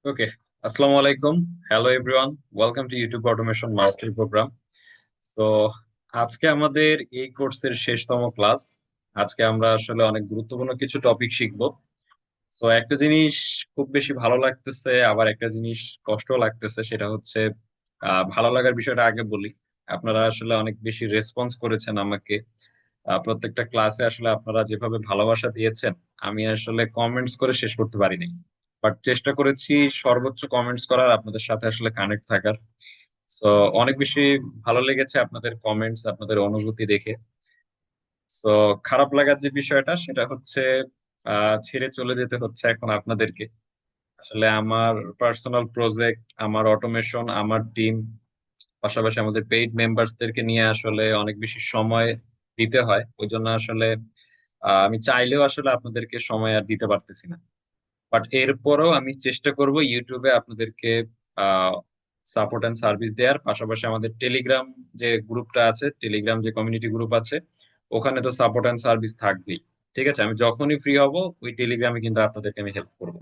ওকে, আসসালামু আলাইকুম। Hello everyone, welcome to YouTube automation mastery program. তো আজকে আমাদের এই কোর্সের শেষতম ক্লাস। আজকে আমরা আসলে অনেক গুরুত্বপূর্ণ কিছু টপিক শিখবো। তো একটা জিনিস খুব বেশি ভালো লাগতেছে, আবার একটা জিনিস কষ্ট লাগতেছে, সেটা হচ্ছে ভালো লাগার বিষয়টা আগে বলি। আপনারা আসলে অনেক বেশি রেসপন্স করেছেন আমাকে। প্রত্যেকটা ক্লাসে আসলে আপনারা যেভাবে ভালোবাসা দিয়েছেন, আমি আসলে কমেন্টস করে শেষ করতে পারিনি, বাট চেষ্টা করেছি সর্বোচ্চ কমেন্টস করার, আপনাদের সাথে আসলে কানেক্ট থাকার। তো অনেক বেশি ভালো লেগেছে আপনাদের কমেন্টস, আপনাদের অনুভূতি দেখে। তো খারাপ লাগার যে বিষয়টা সেটা হচ্ছে ছেড়ে চলে যেতে হচ্ছে এখন আপনাদেরকে। আসলে আমার পার্সোনাল প্রজেক্ট, আমার অটোমেশন, আমার টিম, পাশাপাশি আমাদের পেইড মেম্বার্সদেরকে নিয়ে আসলে অনেক বেশি সময় দিতে হয়। ওই জন্য আসলে আমি চাইলেও আসলে আপনাদেরকে সময় আর দিতে পারতেছি না। বাট এরপরও আমি চেষ্টা করব ইউটিউবে আপনাদেরকে সাপোর্ট অ্যান্ড সার্ভিস দেওয়ার পাশাপাশি আমাদের টেলিগ্রাম যে গ্রুপটা আছে, টেলিগ্রাম যে কমিউনিটি গ্রুপ আছে, ওখানে তো সাপোর্ট অ্যান্ড সার্ভিস থাকবেই। ঠিক আছে, আমি যখনই ফ্রি হব ওই টেলিগ্রামে কিন্তু আপনাদেরকে আমি হেল্প করব।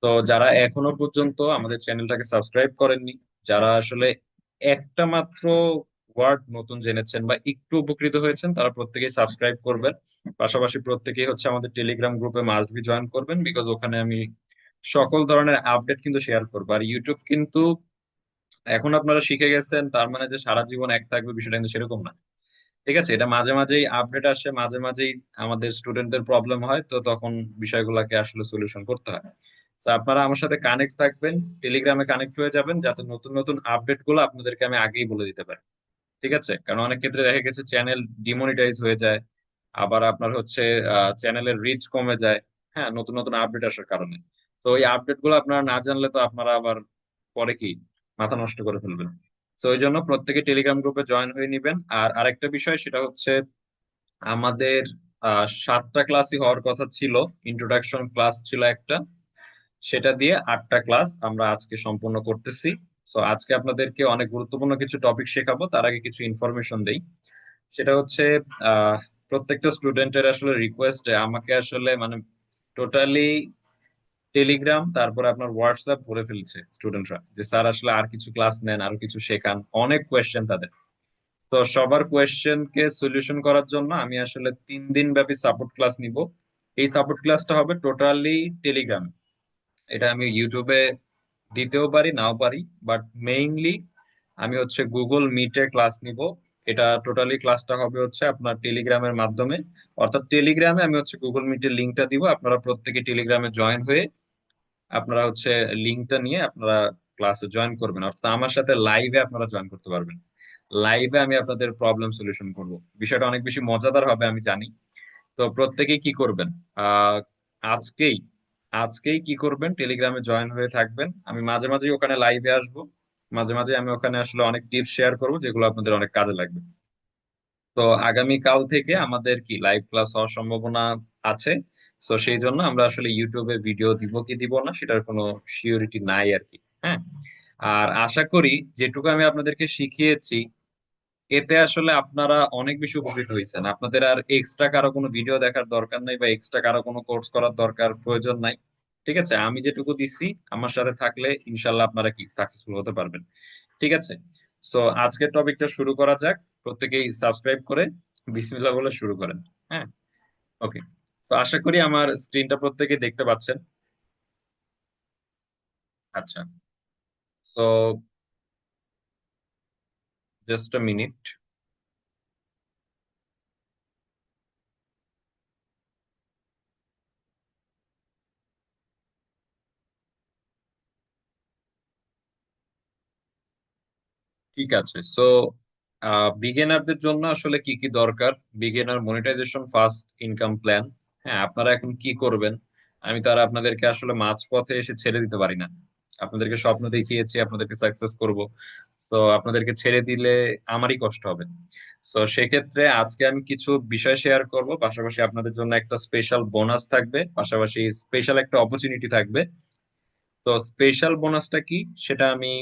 তো যারা এখনো পর্যন্ত আমাদের চ্যানেলটাকে সাবস্ক্রাইব করেননি, যারা আসলে একটা মাত্র ওয়ার্ড নতুন জেনেছেন বা একটু উপকৃত হয়েছেন, তারা প্রত্যেকেই সাবস্ক্রাইব করবেন। পাশাপাশি প্রত্যেকেই হচ্ছে আমাদের টেলিগ্রাম গ্রুপে মাস্ট বি জয়েন করবেন, বিকজ ওখানে আমি সকল ধরনের আপডেট কিন্তু শেয়ার করবো। আর ইউটিউব কিন্তু এখন আপনারা শিখে গেছেন, তার মানে যে সারা জীবন এক থাকবে বিষয়টা কিন্তু সেরকম না। ঠিক আছে, এটা মাঝে মাঝেই আপডেট আসে, মাঝে মাঝেই আমাদের স্টুডেন্টদের প্রবলেম হয়, তো তখন বিষয়গুলোকে আসলে সলিউশন করতে হয়। তো আপনারা আমার সাথে কানেক্ট থাকবেন, টেলিগ্রামে কানেক্ট হয়ে যাবেন, যাতে নতুন নতুন আপডেট গুলো আপনাদেরকে আমি আগেই বলে দিতে পারি। ঠিক আছে, কারণ অনেক ক্ষেত্রে দেখা গেছে চ্যানেল ডিমনিটাইজ হয়ে যায়, আবার আপনার হচ্ছে চ্যানেলের রিচ কমে যায়। হ্যাঁ, নতুন নতুন আপডেট আসার কারণে। তো এই আপডেট গুলো আপনারা না জানলে তো আপনারা আবার পরে কি মাথা নষ্ট করে ফেলবেন। তো ওই জন্য প্রত্যেকে টেলিগ্রাম গ্রুপে জয়েন হয়ে নিবেন। আর আরেকটা বিষয় সেটা হচ্ছে আমাদের 7টা ক্লাসই হওয়ার কথা ছিল। ইন্ট্রোডাকশন ক্লাস ছিল একটা, সেটা দিয়ে 8টা ক্লাস আমরা আজকে সম্পূর্ণ করতেছি। তো আজকে আপনাদেরকে অনেক গুরুত্বপূর্ণ কিছু টপিক শেখাবো, তার আগে কিছু ইনফরমেশন দেই। সেটা হচ্ছে আহ প্রত্যেকটা স্টুডেন্টের আসলে রিকোয়েস্টে আমাকে আসলে মানে টোটালি টেলিগ্রাম তারপরে আপনার হোয়াটসঅ্যাপ ভরে ফেলছে স্টুডেন্টরা, যে স্যার আসলে আর কিছু ক্লাস নেন, আরো কিছু শেখান, অনেক কোয়েশ্চেন তাদের। তো সবার কোয়েশ্চেন কে সলিউশন করার জন্য আমি আসলে 3 দিন ব্যাপী সাপোর্ট ক্লাস নিব। এই সাপোর্ট ক্লাসটা হবে টোটালি টেলিগ্রাম। এটা আমি ইউটিউবে দিতেও পারি, নাও পারি, বাট মেইনলি আমি হচ্ছে গুগল মিটে ক্লাস নিব। এটা টোটালি ক্লাসটা হবে হচ্ছে আপনার টেলিগ্রামের মাধ্যমে। অর্থাৎ টেলিগ্রামে আমি হচ্ছে গুগল মিটের লিঙ্কটা দিব, আপনারা প্রত্যেকে টেলিগ্রামে জয়েন হয়ে আপনারা হচ্ছে লিঙ্কটা নিয়ে আপনারা ক্লাসে জয়েন করবেন, অর্থাৎ আমার সাথে লাইভে আপনারা জয়েন করতে পারবেন। লাইভে আমি আপনাদের প্রবলেম সলিউশন করব। বিষয়টা অনেক বেশি মজাদার হবে আমি জানি। তো প্রত্যেকেই কি করবেন, আহ আজকেই আজকেই কি করবেন, টেলিগ্রামে জয়েন হয়ে থাকবেন। আমি মাঝে মাঝে ওখানে লাইভে আসব, মাঝে মাঝে আমি ওখানে আসলে অনেক টিপস শেয়ার করব যেগুলো আপনাদের অনেক কাজে লাগবে। তো আগামী কাল থেকে আমাদের কি লাইভ ক্লাস হওয়ার সম্ভাবনা আছে। তো সেই জন্য আমরা আসলে ইউটিউবে ভিডিও দিব কি দিব না সেটার কোনো সিওরিটি নাই আর কি। হ্যাঁ, আর আশা করি যেটুকু আমি আপনাদেরকে শিখিয়েছি এতে আসলে আপনারা অনেক বেশি উপকৃত হয়েছেন। আপনাদের আর এক্সট্রা কারো কোনো ভিডিও দেখার দরকার নাই বা এক্সট্রা কারো কোনো কোর্স করার দরকার প্রয়োজন নাই। ঠিক আছে, আমি যেটুকু দিচ্ছি আমার সাথে থাকলে ইনশাল্লাহ আপনারা কি সাকসেসফুল হতে পারবেন। ঠিক আছে, সো আজকের টপিকটা শুরু করা যাক। প্রত্যেকেই সাবস্ক্রাইব করে বিসমিল্লাহ বলে শুরু করেন। হ্যাঁ, ওকে। তো আশা করি আমার স্ক্রিনটা প্রত্যেকে দেখতে পাচ্ছেন। আচ্ছা, সো জাস্ট আ মিনিট। ঠিক আছে, সো বিগিনারদের জন্য আসলে কি কি দরকার। Beginner monetization first income plan. হ্যাঁ, আপনারা এখন কি করবেন, আমি তো আর আপনাদেরকে আসলে মাঝপথে এসে ছেড়ে দিতে পারি না। আপনাদেরকে স্বপ্ন দেখিয়েছি, আপনাদেরকে সাকসেস করব। তো আপনাদেরকে ছেড়ে দিলে আমারই কষ্ট হবে। তো সেক্ষেত্রে আজকে আমি কিছু বিষয় শেয়ার করব, পাশাপাশি আপনাদের জন্য একটা স্পেশাল বোনাস থাকবে, পাশাপাশি স্পেশাল একটা অপরচুনিটি থাকবে। তো স্পেশাল বোনাসটা কি সেটা আমি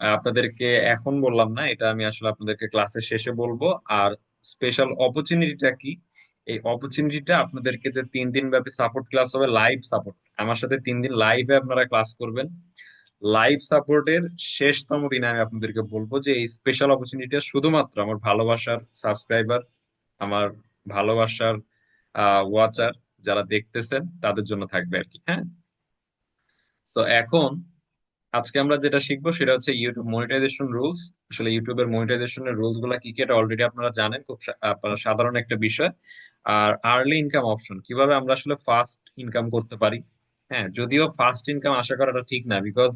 আপনাদেরকে এখন বললাম না, এটা আমি আসলে আপনাদেরকে ক্লাসের শেষে বলবো। আর স্পেশাল অপরচুনিটিটা কি, এই অপরচুনিটিটা আপনাদেরকে যে 3 দিন ব্যাপী সাপোর্ট ক্লাস হবে, লাইভ সাপোর্ট, আমার সাথে 3 দিন লাইভে আপনারা ক্লাস করবেন। লাইভ সাপোর্টের শেষতম দিনে আমি আপনাদেরকে বলবো যে এই স্পেশাল অপরচুনিটিটা শুধুমাত্র আমার ভালোবাসার সাবস্ক্রাইবার, আমার ভালোবাসার ওয়াচার যারা দেখতেছেন তাদের জন্য থাকবে আর কি। হ্যাঁ, তো এখন আজকে আমরা যেটা শিখবো সেটা হচ্ছে ইউটিউব মনিটাইজেশন রুলস। আসলে ইউটিউবের মনিটাইজেশনের রুলস গুলা কি কি এটা অলরেডি আপনারা জানেন, খুব আপনারা সাধারণ একটা বিষয়। আর আর্লি ইনকাম অপশন, কিভাবে আমরা আসলে ফাস্ট ইনকাম করতে পারি। হ্যাঁ, যদিও ফাস্ট ইনকাম আশা করাটা ঠিক না, বিকজ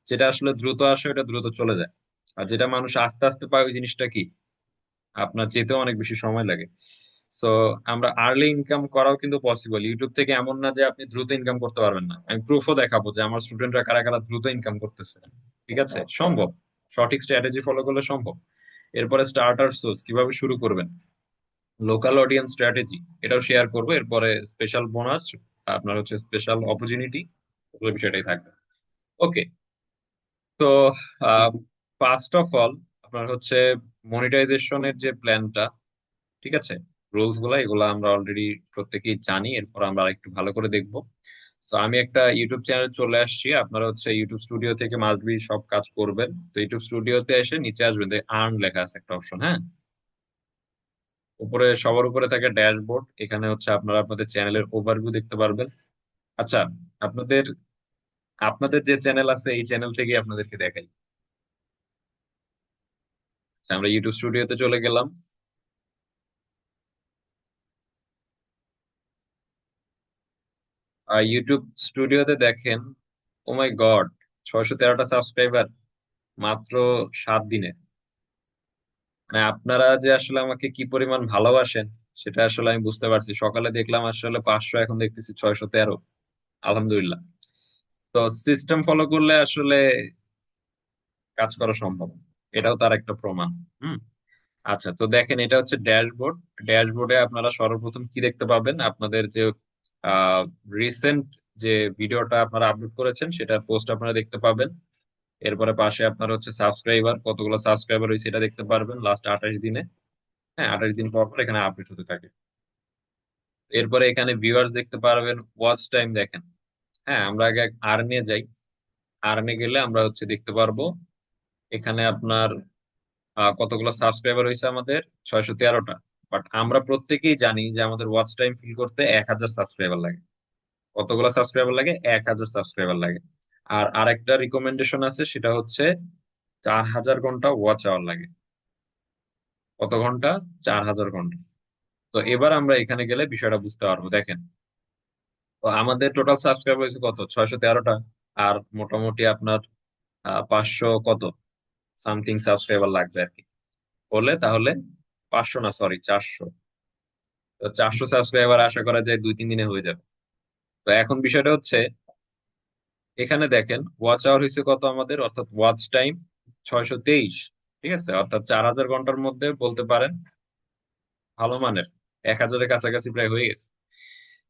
যেটা আসলে দ্রুত আসে ওটা দ্রুত চলে যায়, আর যেটা মানুষ আস্তে আস্তে পায় ওই জিনিসটা কি আপনার যেতেও অনেক বেশি সময় লাগে। সো আমরা আর্লি ইনকাম করাও কিন্তু পসিবল ইউটিউব থেকে, এমন না যে আপনি দ্রুত ইনকাম করতে পারবেন না। আমি প্রুফও দেখাবো যে আমার স্টুডেন্টরা কারা কারা দ্রুত ইনকাম করতেছে। ঠিক আছে, সম্ভব, সঠিক স্ট্র্যাটেজি ফলো করলে সম্ভব। এরপরে স্টার্টার সোর্স কিভাবে শুরু করবেন, লোকাল অডিয়েন্স স্ট্র্যাটেজি এটাও শেয়ার করবো। এরপরে স্পেশাল বোনাস, আপনার হচ্ছে স্পেশাল অপরচুনিটি, ওগুলো বিষয়টাই থাকবে। ওকে, তো ফার্স্ট অফ অল আপনার হচ্ছে মনিটাইজেশনের যে প্ল্যানটা, ঠিক আছে, রুলস গুলা এগুলা আমরা অলরেডি প্রত্যেকেই জানি, এরপর আমরা একটু ভালো করে দেখবো। তো আমি একটা ইউটিউব চ্যানেল চলে আসছি, আপনারা হচ্ছে ইউটিউব স্টুডিও থেকে মাস্ট বি সব কাজ করবেন। তো ইউটিউব স্টুডিওতে এসে নিচে আসবেন, আর্ন লেখা আছে একটা অপশন। হ্যাঁ, উপরে সবার উপরে থাকে ড্যাশবোর্ড, এখানে হচ্ছে আপনারা আপনাদের চ্যানেলের ওভারভিউ দেখতে পারবেন। আচ্ছা, আপনাদের আপনাদের যে চ্যানেল আছে এই চ্যানেল থেকে আপনাদেরকে দেখাই। আচ্ছা, আমরা ইউটিউব স্টুডিওতে চলে গেলাম। আর ইউটিউব স্টুডিওতে দেখেন, ও মাই গড, 613টা সাবস্ক্রাইবার মাত্র 7 দিনে। মানে আপনারা যে আসলে আমাকে কি পরিমাণ ভালোবাসেন সেটা আসলে আমি বুঝতে পারছি। সকালে দেখলাম আসলে 500, এখন দেখতেছি 613। আলহামদুলিল্লাহ। তো সিস্টেম ফলো করলে আসলে কাজ করা সম্ভব, এটাও তার একটা প্রমাণ। হুম। আচ্ছা, তো দেখেন এটা হচ্ছে ড্যাশবোর্ড। ড্যাশবোর্ডে আপনারা সর্বপ্রথম কি দেখতে পাবেন, আপনাদের যে রিসেন্ট যে ভিডিওটা আপনারা আপলোড করেছেন সেটার পোস্ট আপনারা দেখতে পাবেন। এরপরে পাশে আপনার হচ্ছে সাবস্ক্রাইবার, কতগুলো সাবস্ক্রাইবার হয়েছে এটা দেখতে পারবেন লাস্ট 28 দিনে। হ্যাঁ, 28 দিন পর পর এখানে আপডেট হতে থাকে। এরপরে এখানে ভিউয়ার্স দেখতে পারবেন, ওয়াচ টাইম দেখেন। হ্যাঁ, আমরা আগে আর্নে যাই। আর্নে গেলে আমরা হচ্ছে দেখতে পারবো এখানে আপনার কতগুলো সাবস্ক্রাইবার হয়েছে আমাদের, 613টা। বাট আমরা প্রত্যেকেই জানি যে আমাদের ওয়াচ টাইম ফিল করতে 1000 সাবস্ক্রাইবার লাগে। কতগুলো সাবস্ক্রাইবার লাগে? 1000 সাবস্ক্রাইবার লাগে। আর আরেকটা রিকমেন্ডেশন আছে, সেটা হচ্ছে 4000 ঘন্টা ওয়াচ আওয়ার লাগে। কত ঘন্টা? 4000 ঘন্টা। তো এবার আমরা এখানে গেলে বিষয়টা বুঝতে পারবো। দেখেন, তো আমাদের টোটাল সাবস্ক্রাইবার হয়েছে কত? 613টা। আর মোটামুটি আপনার 500 কত সামথিং সাবস্ক্রাইবার লাগবে আর কি, বলে তাহলে 500 না, সরি 400। তো 400 সাবস্ক্রাইবার আশা করা যায় 2-3 দিনে হয়ে যাবে। তো এখন বিষয়টা হচ্ছে এখানে দেখেন ওয়াচ আওয়ার হয়েছে কত আমাদের, অর্থাৎ ওয়াচ টাইম 623। ঠিক আছে, অর্থাৎ 4000 ঘন্টার মধ্যে বলতে পারেন ভালো মানের 1000-এর কাছাকাছি প্রায় হয়ে গেছে।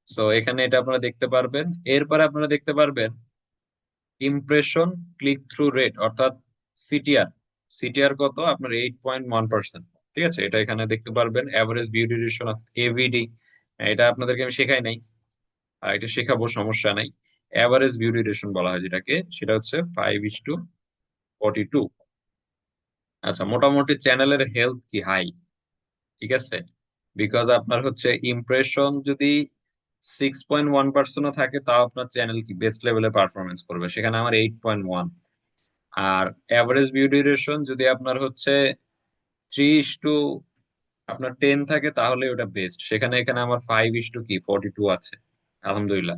তো এখানে এটা আপনারা দেখতে পারবেন। এরপরে আপনারা দেখতে পারবেন ইমপ্রেশন ক্লিক থ্রু রেট, অর্থাৎ সিটিআর। সিটিআর কত আপনার? 8.1%। ঠিক আছে, এটা এখানে দেখতে পারবেন। অ্যাভারেজ ভিউ ডিউরেশন, এভিডি, এটা আপনাদেরকে আমি শেখাই নাই, আর এটা শেখাবো, সমস্যা নাই। অ্যাভারেজ ভিউ ডিউরেশন বলা হয় যেটাকে, সেটা হচ্ছে 5:42। আচ্ছা, মোটামুটি চ্যানেলের হেলথ কি? হাই। ঠিক আছে, বিকজ আপনার হচ্ছে ইমপ্রেশন যদি 6.1%ও থাকে তাও আপনার চ্যানেল কি বেস্ট লেভেলে পারফরমেন্স করবে, সেখানে আমার 8.1। আর অ্যাভারেজ ভিউ ডিউরেশন যদি আপনার হচ্ছে 3 আপনার 10 থাকে তাহলে ওটা বেস্ট, সেখানে এখানে আমার 5:42 আছে। আলহামদুলিল্লাহ।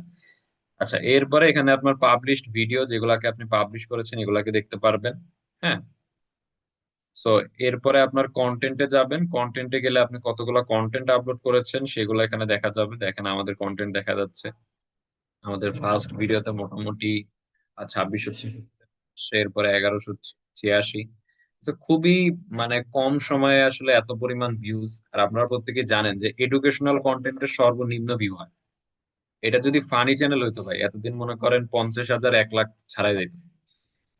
আচ্ছা, এরপরে এখানে আপনার পাবলিশড ভিডিও, যেগুলাকে আপনি পাবলিশ করেছেন এগুলাকে দেখতে পারবেন। হ্যাঁ, সো এরপরে আপনার কন্টেন্টে যাবেন। কন্টেন্টে গেলে আপনি কতগুলো কন্টেন্ট আপলোড করেছেন সেগুলো এখানে দেখা যাবে। দেখেন আমাদের কন্টেন্ট দেখা যাচ্ছে, আমাদের ফার্স্ট ভিডিওতে মোটামুটি 2600, এরপরে 1186। খুবই মানে কম সময়ে আসলে এত পরিমাণ ভিউজ। আর আপনারা প্রত্যেকে জানেন যে এডুকেশনাল কন্টেন্টের সর্বনিম্ন ভিউ হয়। এটা যদি ফানি চ্যানেল হইতো ভাই, এতদিন মনে করেন 50,000, 1 লাখ ছাড়াই যেত।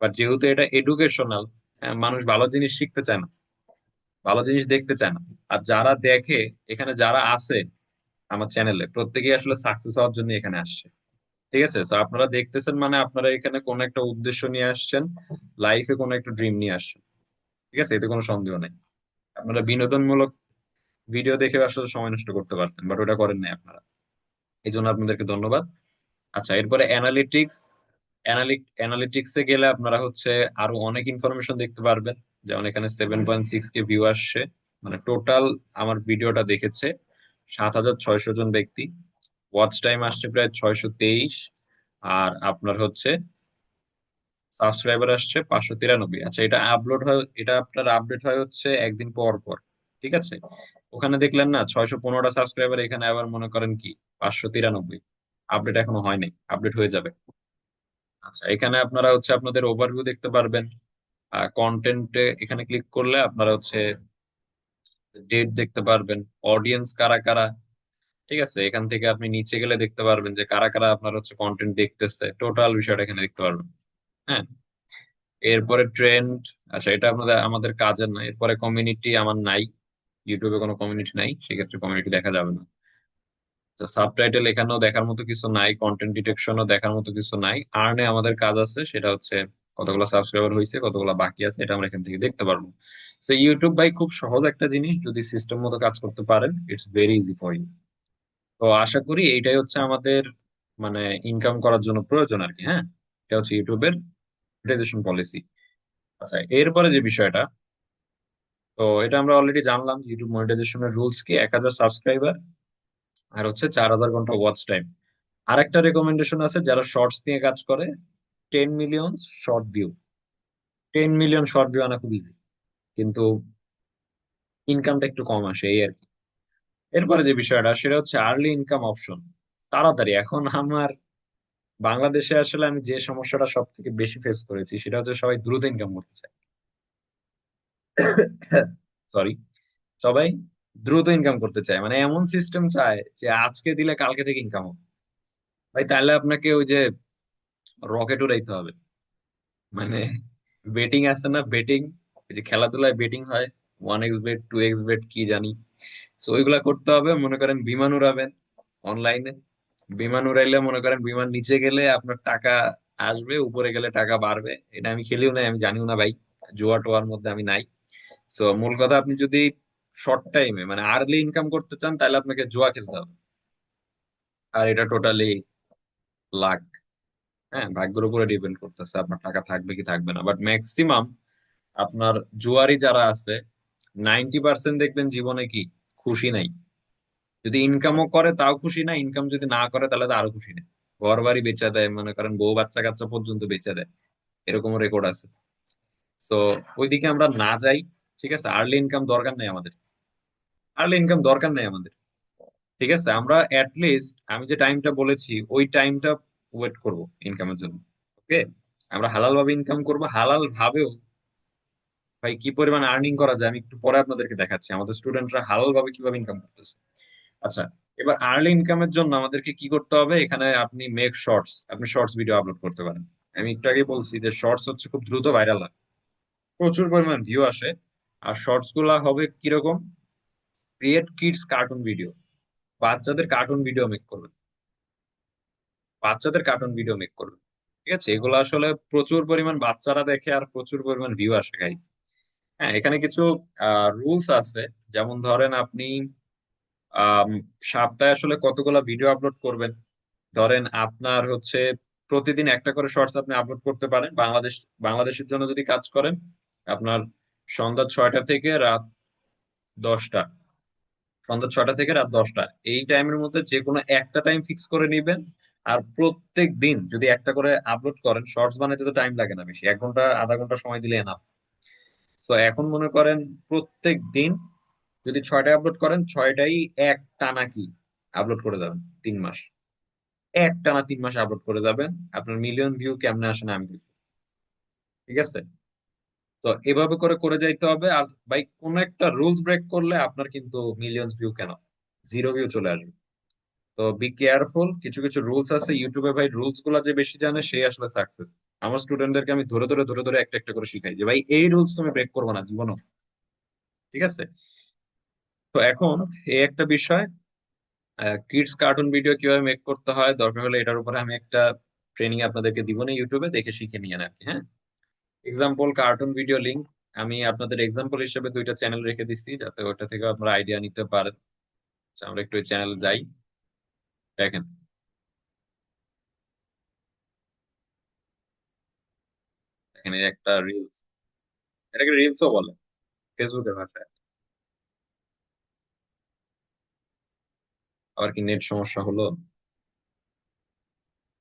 বাট যেহেতু এটা এডুকেশনাল, মানুষ ভালো জিনিস শিখতে চায় না, ভালো জিনিস দেখতে চায় না। আর যারা দেখে, এখানে যারা আছে আমার চ্যানেলে প্রত্যেকেই আসলে সাকসেস হওয়ার জন্য এখানে আসছে। ঠিক আছে, তো আপনারা দেখতেছেন মানে আপনারা এখানে কোন একটা উদ্দেশ্য নিয়ে আসছেন, লাইফে কোনো একটা ড্রিম নিয়ে আসছেন। ঠিক আছে, এতে কোনো সন্দেহ নেই। আপনারা বিনোদনমূলক ভিডিও দেখে আসলে সময় নষ্ট করতে পারতেন, বাট ওটা করেন নাই আপনারা। এই জন্য আপনাদেরকে ধন্যবাদ। আচ্ছা, এরপরে অ্যানালিটিক্স। অ্যানালিটিক্সে গেলে আপনারা হচ্ছে আরো অনেক ইনফরমেশন দেখতে পারবেন। যেমন এখানে 7.6 কে ভিউ আসছে, মানে টোটাল আমার ভিডিওটা দেখেছে 7,600 জন ব্যক্তি। ওয়াচ টাইম আসছে প্রায় 623। আর আপনার হচ্ছে সাবস্ক্রাইবার আসছে 593। আচ্ছা, এটা আপলোড হয়, এটা আপনার আপডেট হয় হচ্ছে একদিন পর পর। ঠিক আছে, ওখানে দেখলেন না 615টা সাবস্ক্রাইবার, এখানে আবার মনে করেন কি 593। আপডেট এখনো হয় নাই, আপডেট হয়ে যাবে। আচ্ছা, এখানে আপনারা হচ্ছে আপনাদের ওভারভিউ দেখতে পারবেন। কন্টেন্টে এখানে ক্লিক করলে আপনারা হচ্ছে ডেট দেখতে পারবেন, অডিয়েন্স কারা কারা। ঠিক আছে, এখান থেকে আপনি নিচে গেলে দেখতে পারবেন যে কারা কারা আপনার হচ্ছে কন্টেন্ট দেখতেছে, টোটাল বিষয়টা এখানে দেখতে পারবেন। হ্যাঁ, এরপরে ট্রেন্ড। আচ্ছা, এটা আপনাদের আমাদের কাজের না। এরপরে কমিউনিটি আমার নাই, ইউটিউবে কোনো কমিউনিটি নাই, সেক্ষেত্রে কমিউনিটি দেখা যাবে না। তো সাবটাইটেল এখানেও দেখার মতো কিছু নাই, কন্টেন্ট ডিটেকশনও দেখার মতো কিছু নাই। আর্নে আমাদের কাজ আছে, সেটা হচ্ছে কতগুলো সাবস্ক্রাইবার হয়েছে, কতগুলো বাকি আছে, এটা আমরা এখান থেকে দেখতে পারবো। তো ইউটিউব ভাই খুব সহজ একটা জিনিস, যদি সিস্টেম মতো কাজ করতে পারেন, it's very easy for you. তো আশা করি এইটাই হচ্ছে আমাদের মানে ইনকাম করার জন্য প্রয়োজন আর কি। হ্যাঁ, এটা হচ্ছে ইউটিউবের মনিটাইজেশন পলিসি। আচ্ছা, এরপরে যে বিষয়টা, তো এটা আমরা অলরেডি জানলাম যে ইউটিউব মনিটাইজেশনের রুলস কি, 1,000 সাবস্ক্রাইবার আর হচ্ছে 4,000 ঘন্টা ওয়াচ টাইম। আর একটা রেকমেন্ডেশন আছে যারা শর্টস নিয়ে কাজ করে, 10 million short view. 10 million short view আনা খুব ইজি, কিন্তু ইনকামটা একটু কম আসে, এই আর কি। এরপরে যে বিষয়টা সেটা হচ্ছে আর্লি ইনকাম অপশন। তাড়াতাড়ি এখন আমার বাংলাদেশে আসলে আমি যে সমস্যাটা সব থেকে বেশি ফেস করেছি সেটা হচ্ছে সবাই দ্রুত ইনকাম করতে চায়। সরি, সবাই দ্রুত ইনকাম করতে চায়, মানে এমন সিস্টেম চায় যে আজকে দিলে কালকে থেকে ইনকাম হবে। ভাই তাহলে আপনাকে ওই যে রকেট উড়াইতে হবে, মানে বেটিং আছে না, বেটিং, যে খেলাধুলায় বেটিং হয়, 1x বেট, 2x বেট কি জানি। তো ওইগুলা করতে হবে, মনে করেন বিমান উড়াবেন অনলাইনে। বিমান উড়াইলে মনে করেন বিমান নিচে গেলে আপনার টাকা আসবে, উপরে গেলে টাকা বাড়বে। এটা আমি খেলিও নাই, আমি জানিও না ভাই, জুয়া টোয়ার মধ্যে আমি নাই। সো মূল কথা, আপনি যদি শর্ট টাইমে মানে আর্লি ইনকাম করতে চান তাহলে আপনাকে জুয়া খেলতে হবে। আর এটা টোটালি লাক, হ্যাঁ, ভাগ্যের উপরে ডিপেন্ড করতেছে আপনার টাকা থাকবে কি থাকবে না। বাট ম্যাক্সিমাম আপনার জুয়ারি যারা আছে, 90% দেখবেন জীবনে কি খুশি নাই। যদি ইনকামও করে তাও খুশি না, ইনকাম যদি না করে তাহলে তো আরো খুশি নেই। ঘর বাড়ি বেচে দেয়, মনে করেন বউ বাচ্চা কাচ্চা পর্যন্ত বেচে দেয়, এরকমও রেকর্ড আছে। তো ওইদিকে আমরা না যাই। ঠিক আছে, আর্লি ইনকাম দরকার নেই আমাদের, আর্লি ইনকাম দরকার নেই আমাদের। ঠিক আছে, আমরা লিস্ট আমি যে টাইমটা বলেছি ওই টাইমটা ওয়েট করব ইনকামের জন্য। ওকে, আমরা হালাল ভাবে ইনকাম করব। হালাল ভাবেও ভাই কি পরিমাণ আর্নিং করা যায় আমি একটু পরে আপনাদেরকে দেখাচ্ছি, আমাদের স্টুডেন্টরা হালাল ভাবে কিভাবে ইনকাম করতেছে। আচ্ছা, এবার আর্লি ইনকামের জন্য আমাদেরকে কি করতে হবে, এখানে আপনি মেক শর্টস, আপনি শর্টস ভিডিও আপলোড করতে পারেন। আমি একটু আগে বলছি যে শর্টস হচ্ছে খুব দ্রুত ভাইরাল হয়, প্রচুর পরিমাণ ভিউ আসে। আর শর্টস গুলা হবে কিরকম, ক্রিয়েট কিডস কার্টুন ভিডিও, বাচ্চাদের কার্টুন ভিডিও মেক করবেন, বাচ্চাদের কার্টুন ভিডিও মেক করবেন। ঠিক আছে, এগুলো আসলে প্রচুর পরিমাণ বাচ্চারা দেখে আর প্রচুর পরিমাণ ভিউ আসে গাইস। হ্যাঁ, এখানে কিছু রুলস আছে। যেমন ধরেন আপনি আম, সপ্তাহে আসলে কতগুলো ভিডিও আপলোড করবেন। ধরেন আপনার হচ্ছে প্রতিদিন একটা করে শর্টস আপনি আপলোড করতে পারেন। বাংলাদেশের জন্য যদি কাজ করেন, আপনার সন্ধ্যা 6টা থেকে রাত 10টা, সন্ধ্যা 6টা থেকে রাত 10টা, এই টাইমের মধ্যে যে কোনো একটা টাইম ফিক্স করে নিবেন। আর প্রত্যেক দিন যদি একটা করে আপলোড করেন, শর্টস বানাইতে তো টাইম লাগে না বেশি, 1 ঘন্টা আধা ঘন্টা সময় দিলে এনাফ। তো এখন মনে করেন প্রত্যেক দিন যদি 6টায় আপলোড করেন, 6টাই এক টানা কি আপলোড করে যাবেন 3 মাস, এক টানা 3 মাস আপলোড করে যাবেন। আপনার মিলিয়ন ভিউ কেমনে আসে না আমি দেখি। ঠিক আছে, তো এভাবে করে করে যাইতে হবে। আর ভাই কোন একটা রুলস ব্রেক করলে আপনার কিন্তু মিলিয়ন ভিউ কেন, 0 ভিউ চলে আসবে। তো বি কেয়ারফুল, কিছু কিছু রুলস আছে ইউটিউবে ভাই, রুলস গুলা যে বেশি জানে সেই আসলে সাকসেস। আমার স্টুডেন্টদেরকে আমি ধরে ধরে ধরে ধরে একটা একটা করে শিখাই যে ভাই এই রুলস তুমি ব্রেক করবে না জীবনও। ঠিক আছে, তো এখন এই একটা বিষয়। কিডস কার্টুন ভিডিও কিভাবে মেক করতে হয়, দরকার হলে এটার উপরে আমি একটা ট্রেনিং আপনাদেরকে দিব না, ইউটিউবে দেখে শিখে নিয়েন আর কি। হ্যাঁ, এক্সাম্পল কার্টুন ভিডিও লিংক আমি আপনাদের এক্সাম্পল হিসেবে দুইটা চ্যানেল রেখে দিচ্ছি, যাতে ওটা থেকে আপনারা আইডিয়া নিতে পারেন। আচ্ছা, আমরা একটু চ্যানেল যাই, দেখেন এখানে একটা রিলস, এটাকে রিলসও বলে ফেসবুকের ভাষায়। আবার কি নেট সমস্যা হলো?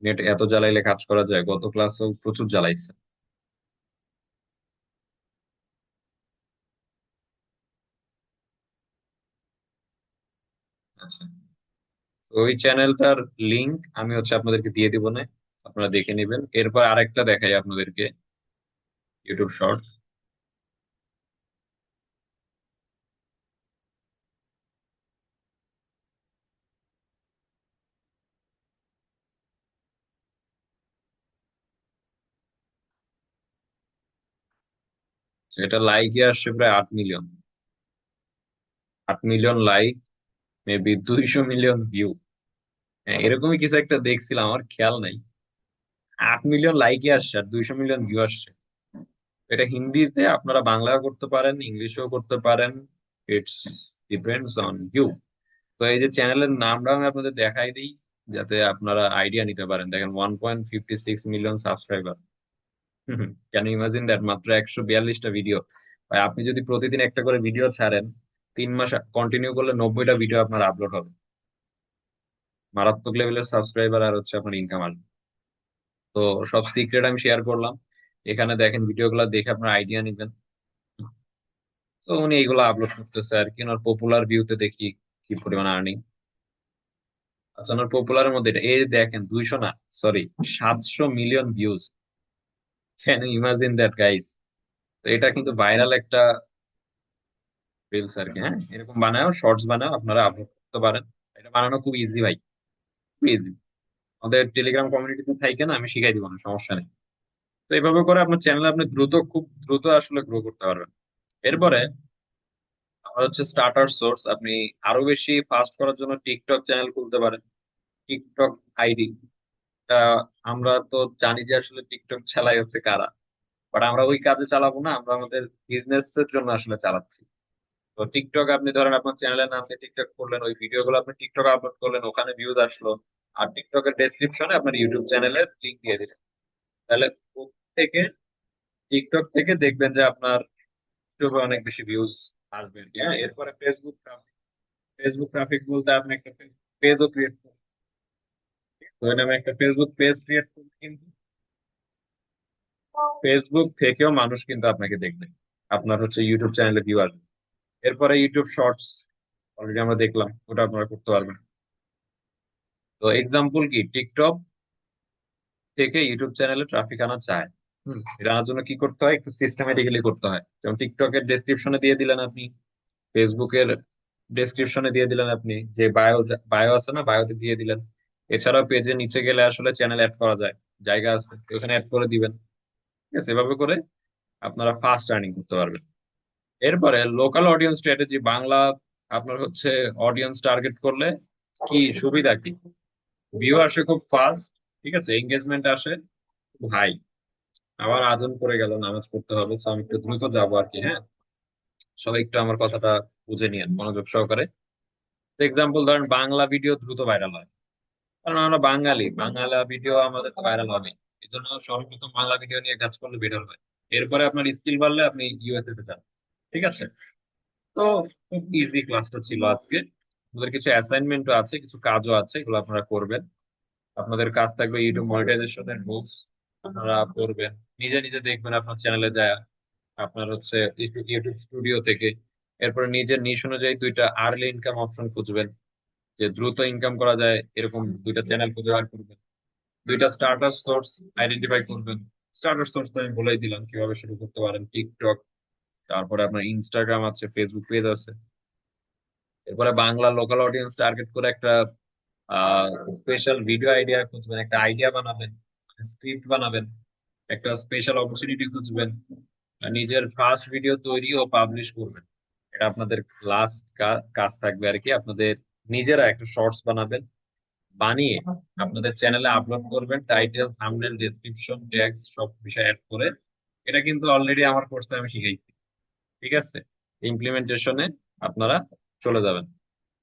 নেট এত জ্বালাইলে কাজ করা যায়? গত ক্লাসও প্রচুর জ্বালাইছে। আচ্ছা, তো ওই চ্যানেলটার লিংক আমি আপনাদেরকে দিয়ে দিব না, আপনারা দেখে নেবেন। এরপর আরেকটা দেখাই আপনাদেরকে, ইউটিউব শর্টস। এটা লাইকে আসছে প্রায় 8 million. 8 million like, maybe 200 million view. হ্যাঁ, এরকমই কিছু একটা দেখছিলাম, আমার খেয়াল নাই। 8 মিলিয়ন লাইকে আসছে আর 200 মিলিয়ন ভিউ আসছে। এটা হিন্দিতে, আপনারা বাংলাও করতে পারেন, ইংলিশেও করতে পারেন, ইটস ডিপেন্ডস অন ইউ। তো এই যে চ্যানেলের নামটা আমি আপনাদের দেখাই দিই, যাতে আপনারা আইডিয়া নিতে পারেন। দেখেন 1.56 million subscriber. Can imagine that? মাত্র 142টা ভিডিও। ভাই, আপনি যদি প্রতিদিন একটা করে ভিডিও ছাড়েন, 3 মাস কন্টিনিউ করলে 90টা ভিডিও আপনার আপলোড হবে। মারাত্মক লেভেলের সাবস্ক্রাইবার আর আপনার ইনকাম আসবে। তো সব সিক্রেট আমি শেয়ার করলাম। এখানে দেখেন ভিডিওগুলো দেখে আপনার আইডিয়া নিবেন। তো উনি এইগুলো আপলোড করতেছে আর কি, ওনার পপুলার ভিউতে দেখি কি পরিমাণ আর্নিং। আচ্ছা, ওনার পপুলারের মধ্যে এই দেখেন 200 না, sorry, 700 million views. Can you imagine that guys? তো এটা কিন্তু ভাইরাল একটা রিলস আর কি। হ্যাঁ, এরকম বানাও, শর্টস বানাও, আপনারা আপলোড করতে পারেন। এটা বানানো খুব ইজি ভাই, খুব ইজি। আমাদের টেলিগ্রাম কমিউনিটিতে থাকেন, আমি শিখাই দিব না, সমস্যা নেই। তো এইভাবে করে আপনার চ্যানেল আপনি দ্রুত, খুব দ্রুত আসলে গ্রো করতে পারবেন। এরপরে আমার স্টার্টার সোর্স, আপনি আরো বেশি ফাস্ট করার জন্য টিকটক চ্যানেল খুলতে পারেন। টিকটক আইডি, আমরা তো জানি যে আসলে টিকটক চালাই কারা, বাট আমরা ওই কাজে চালাবো না, আমরা আমাদের বিজনেস এর জন্য আসলে চালাচ্ছি। তো টিকটক আপনি ধরেন আপনার চ্যানেলের নাম দিয়ে টিকটক করলেন, ওই ভিডিও গুলো আপনি টিকটক আপলোড করলেন, ওখানে ভিউজ আসলো, আর টিকটকের ডেসক্রিপশনে আপনার ইউটিউব চ্যানেলের লিঙ্ক দিয়ে দিলেন। তাহলে থেকে টিকটক থেকে দেখবেন যে আপনার ইউটিউবে অনেক বেশি ভিউজ আসবে আর কি। হ্যাঁ, এরপরে ফেসবুক ট্রাফিক। ফেসবুক ট্রাফিক বলতে আপনি একটা পেজও ক্রিয়েট করবেন। ধরেন আমি একটা ফেসবুক পেজ ক্রিয়েট করবো, কিন্তু ফেসবুক থেকেও মানুষ কিন্তু আপনাকে দেখবে, আপনার ইউটিউব চ্যানেলে ভিউ আসবে। এরপরে ইউটিউব শর্টস, অলরেডি আমরা দেখলাম, ওটা আপনারা করতে পারবেন। তো এক্সাম্পল কি, টিকটক থেকে ইউটিউব চ্যানেলে ট্রাফিক আনা চায়। এটা আনার জন্য কি করতে হয়, একটু সিস্টেমেটিক্যালি করতে হয়। যেমন টিকটকের ডেসক্রিপশনে দিয়ে দিলেন আপনি, ফেসবুকের ডেসক্রিপশনে দিয়ে দিলেন আপনি, যে বায়ো বায়ো আছে না, বায়োতে দিয়ে দিলেন। এছাড়াও পেজের নিচে গেলে আসলে চ্যানেল অ্যাড করা যায়, জায়গা আছে, তো ওখানে অ্যাড করে দিবেন। ঠিক আছে, এভাবে করে আপনারা ফাস্ট আর্নিং করতে পারবেন। এরপরে লোকাল অডিয়েন্স স্ট্র্যাটেজি, বাংলা আপনার অডিয়েন্স টার্গেট করলে কি সুবিধা কি? ভিউ আসে খুব ফাস্ট, ঠিক আছে, এঙ্গেজমেন্ট আসে খুব হাই। আবার আজান পড়ে গেল, নামাজ পড়তে হবে, তো আমি একটু দ্রুত যাবো আর কি। হ্যাঁ, সবাই একটু আমার কথাটা বুঝে নিয়েন মনোযোগ সহকারে। এক্সাম্পল ধরেন বাংলা ভিডিও দ্রুত ভাইরাল হয়, কারণ আমরা বাঙালি, বাংলা ভিডিও আমাদের তো ভাইরাল হবে। এই জন্য সর্বপ্রথম বাংলা ভিডিও নিয়ে কাজ করলে বেটার হয়। এরপরে আপনার স্কিল বাড়লে আপনি ইউএসএ তে যান। ঠিক আছে। তো খুব ইজি ক্লাসটা ছিল আজকে। আমাদের কিছু অ্যাসাইনমেন্টও আছে, কিছু কাজও আছে, এগুলো আপনারা করবেন। আপনাদের কাজ থাকবে ইউটিউব মনিটাইজেশনের রুলস আপনারা করবেন, নিজে নিজে দেখবেন আপনার চ্যানেলে যায়, আপনার ইউটিউব স্টুডিও থেকে। এরপরে নিজের নিশ অনুযায়ী দুইটা আর্লি ইনকাম অপশন খুঁজবেন, যে দ্রুত ইনকাম করা যায় এরকম দুইটা চ্যানেল খুঁজে বার করবেন। দুইটা স্টার্টার সোর্স আইডেন্টিফাই করবেন। স্টার্টার সোর্স তো আমি বলেই দিলাম কিভাবে শুরু করতে পারেন, টিকটক, তারপরে আপনার ইনস্টাগ্রাম আছে, ফেসবুক পেজ আছে। এরপরে বাংলা লোকাল অডিয়েন্স টার্গেট করে একটা স্পেশাল ভিডিও আইডিয়া খুঁজবেন, একটা আইডিয়া বানাবেন, স্ক্রিপ্ট বানাবেন, একটা স্পেশাল অপরচুনিটি খুঁজবেন, আর নিজের ফার্স্ট ভিডিও তৈরি ও পাবলিশ করবেন। এটা আপনাদের লাস্ট কাজ থাকবে আর কি। আপনাদের নিজেরা একটা শর্টস বানাবেন, বানিয়ে আপনাদের চ্যানেলে আপলোড করবেন, টাইটেল, থাম্বনেল, ডেসক্রিপশন, ট্যাগস সব বিষয় অ্যাড করে। এটা কিন্তু অলরেডি আমার কোর্সে আমি শিখাইছি। ঠিক আছে, ইমপ্লিমেন্টেশনে আপনারা চলে যাবেন।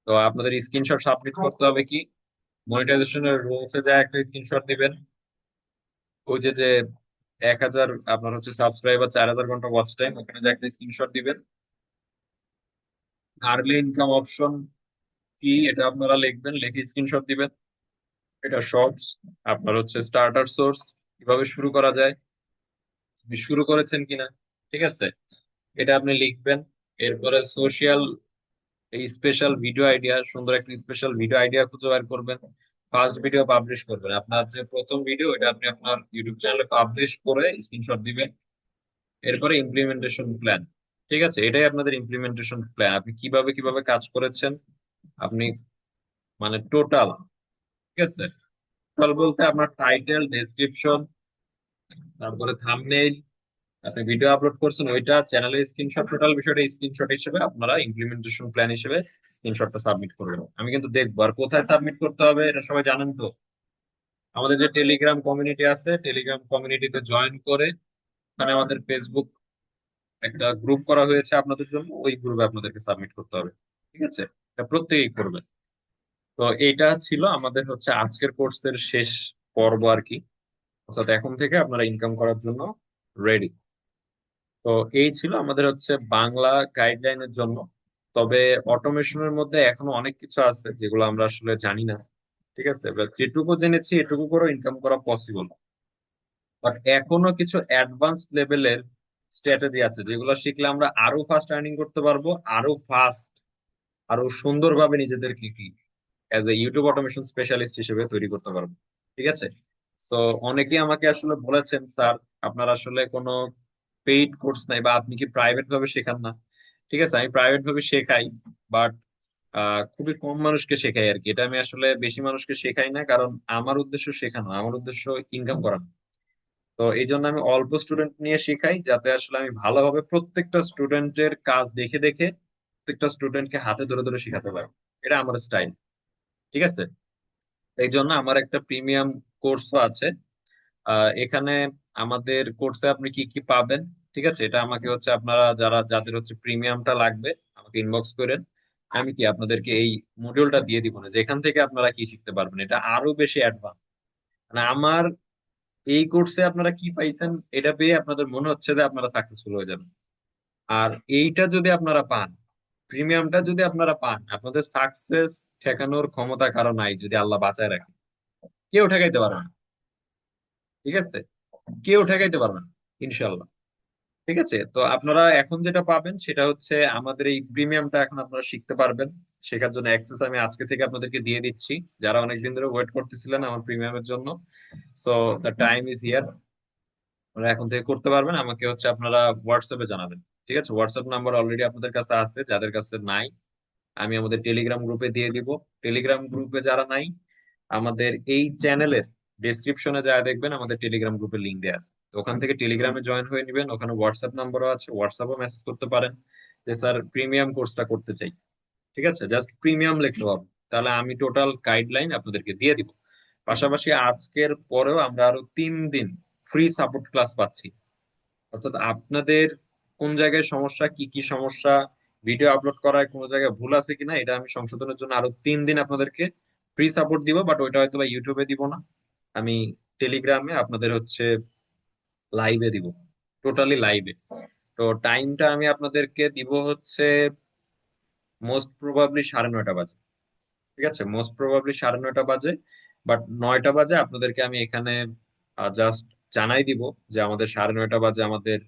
তো আপনাদের স্ক্রিনশট সাবমিট করতে হবে কি, মনিটাইজেশনের রুলসে যা একটা স্ক্রিনশট দিবেন, ওই যে যে 1,000 আপনার হচ্ছে সাবস্ক্রাইবার, 4,000 ঘন্টা ওয়াচ টাইম, ওখানে যে একটা স্ক্রিনশট দিবেন। আর্লি ইনকাম অপশন কি এটা আপনারা লিখবেন, লিখে স্ক্রিনশট দিবেন। এটা শর্টস, আপনার হচ্ছে স্টার্টার সোর্স, কিভাবে শুরু করা যায়, আপনি শুরু করেছেন কিনা। ঠিক আছে, এটা আপনি লিখবেন। এরপরে সোশিয়াল এই স্পেশাল ভিডিও আইডিয়া, সুন্দর একটা স্পেশাল ভিডিও আইডিয়া খুঁজে বের করবেন। ফার্স্ট ভিডিও পাবলিশ করবেন, আপনার যে প্রথম ভিডিও এটা আপনি আপনার ইউটিউব চ্যানেলে পাবলিশ করে স্ক্রিনশট দিবেন। এরপরে ইমপ্লিমেন্টেশন প্ল্যান। ঠিক আছে, এটাই আপনাদের ইমপ্লিমেন্টেশন প্ল্যান, আপনি কিভাবে কিভাবে কাজ করেছেন আপনি, মানে টোটাল। ঠিক আছে, টোটাল বলতে আপনার টাইটেল, ডেসক্রিপশন, তারপরে থাম্বনেইল, আপনি ভিডিও আপলোড করছেন ওইটা, চ্যানেলের স্ক্রিনশট, টোটাল বিষয়টা স্ক্রিনশট হিসেবে আপনারা ইমপ্লিমেন্টেশন প্ল্যান হিসেবে স্ক্রিনশটটা সাবমিট করবেন। আমি কিন্তু দেখবো। আর কোথায় সাবমিট করতে হবে এটা সবাই জানেন তো, আমাদের যে টেলিগ্রাম কমিউনিটি আছে, টেলিগ্রাম কমিউনিটিতে জয়েন করে, ওখানে আমাদের ফেসবুক একটা গ্রুপ করা হয়েছে আপনাদের জন্য, ওই গ্রুপে আপনাদেরকে সাবমিট করতে হবে। ঠিক আছে, এটা প্রত্যেকেই করবে। তো এইটা ছিল আমাদের হচ্ছে আজকের কোর্সের শেষ পর্ব আর কি, অর্থাৎ এখন থেকে আপনারা ইনকাম করার জন্য রেডি। তো এই ছিল আমাদের হচ্ছে বাংলা গাইডলাইনের জন্য। তবে অটোমেশনের মধ্যে এখনো অনেক কিছু আছে যেগুলো আমরা আসলে জানি না। ঠিক আছে, এবার যেটুকু জেনেছি এটুকু করেও ইনকাম করা পসিবল। বাট এখনো কিছু অ্যাডভান্স লেভেলের স্ট্র্যাটেজি আছে যেগুলো শিখলে আমরা আরো ফাস্ট আর্নিং করতে পারবো, আরো ফাস্ট, আরো সুন্দরভাবে নিজেদেরকে কি as a YouTube automation specialist হিসেবে তৈরি করতে পারবো। ঠিক আছে, তো অনেকেই আমাকে আসলে বলেছেন, স্যার আপনার আসলে কোনো পেইড কোর্স নাই, বা আপনি কি প্রাইভেট ভাবে শেখান না। ঠিক আছে, আমি প্রাইভেট ভাবে শেখাই, বাট খুবই কম মানুষকে শেখাই আর কি। এটা আমি আসলে বেশি মানুষকে শেখাই না, কারণ আমার উদ্দেশ্য শেখানো, আমার উদ্দেশ্য ইনকাম করানো। তো এই জন্য আমি অল্প স্টুডেন্ট নিয়ে শেখাই, যাতে আসলে আমি ভালোভাবে প্রত্যেকটা স্টুডেন্টের কাজ দেখে দেখে প্রত্যেকটা স্টুডেন্টকে হাতে ধরে ধরে শেখাতে পারি। এটা আমার স্টাইল। ঠিক আছে, এই জন্য আমার একটা প্রিমিয়াম কোর্সও আছে। এখানে আমাদের কোর্সে আপনি কি কি পাবেন, ঠিক আছে, এটা আমাকে হচ্ছে আপনারা যারা যাদের হচ্ছে প্রিমিয়ামটা লাগবে আমাকে ইনবক্স করেন। আমি কি আপনাদেরকে এই মডিউলটা দিয়ে দিব না, যেখান থেকে আপনারা কি শিখতে পারবেন, এটা আরো বেশি অ্যাডভান্স। মানে আমার এই কোর্সে আপনারা কি পাইছেন এটা পেয়ে আপনাদের মনে হচ্ছে যে আপনারা সাকসেসফুল হয়ে যাবেন। আর এইটা যদি আপনারা পান, প্রিমিয়ামটা যদি আপনারা পান, আপনাদের সাকসেস ঠেকানোর ক্ষমতা কারো নাই যদি আল্লাহ বাঁচায় রাখে। কেউ ঠেকাইতে পারবে না। ঠিক আছে, কেউ ঠেকাইতে পারবে না, ইনশাল্লাহ। ঠিক আছে, তো আপনারা এখন যেটা পাবেন সেটা হচ্ছে আমাদের এই প্রিমিয়ামটা এখন আপনারা শিখতে পারবেন। শেখার জন্য অ্যাক্সেস আমি আজকে থেকে আপনাদেরকে দিয়ে দিচ্ছি, যারা অনেকদিন ধরে ওয়েট করতেছিলেন আমার প্রিমিয়ামের জন্য। So the time is here, আপনারা এখন থেকে করতে পারবেন। আমাকে হচ্ছে আপনারা হোয়াটসঅ্যাপে জানাবেন। ঠিক আছে, হোয়াটসঅ্যাপ নাম্বার অলরেডি আপনাদের কাছে আছে, যাদের কাছে নাই আমি আমাদের টেলিগ্রাম গ্রুপে দিয়ে দিব। টেলিগ্রাম গ্রুপে যারা নাই, আমাদের এই চ্যানেলের ডেসক্রিপশনে যা দেখবেন আমাদের টেলিগ্রাম গ্রুপের লিঙ্ক দেওয়া আছে, তো ওখান থেকে টেলিগ্রামে জয়েন হয়ে নেবেন। ওখানে হোয়াটসঅ্যাপ নাম্বারও আছে, হোয়াটসঅ্যাপও মেসেজ করতে পারেন যে স্যার প্রিমিয়াম কোর্সটা করতে চাই। ঠিক আছে, জাস্ট প্রিমিয়াম লিখতে হবে, তাহলে আমি টোটাল গাইডলাইন আপনাদেরকে দিয়ে দিব। পাশাপাশি আজকের পরেও আমরা আরো 3 দিন ফ্রি সাপোর্ট ক্লাস পাচ্ছি। অর্থাৎ আপনাদের কোন জায়গায় সমস্যা, কি কি সমস্যা, ভিডিও আপলোড করায় কোনো জায়গায় ভুল আছে কিনা, এটা আমি সংশোধনের জন্য আরো 3 দিন আপনাদেরকে ফ্রি সাপোর্ট দিব। বাট ওইটা হয়তো বা ইউটিউবে দিব না, আমি টেলিগ্রামে আপনাদের হচ্ছে লাইভে দিব, টোটালি লাইভে। তো টাইমটা আমি আপনাদেরকে দিব হচ্ছে মোস্ট প্রবাবলি 9:30 বাজে। ঠিক আছে, মোস্ট প্রবাবলি 9:30 বাজে। বাট 9টা বাজে আপনাদেরকে আমি এখানে জাস্ট জানাই দিব যে আমাদের 9:30 বাজে আমাদের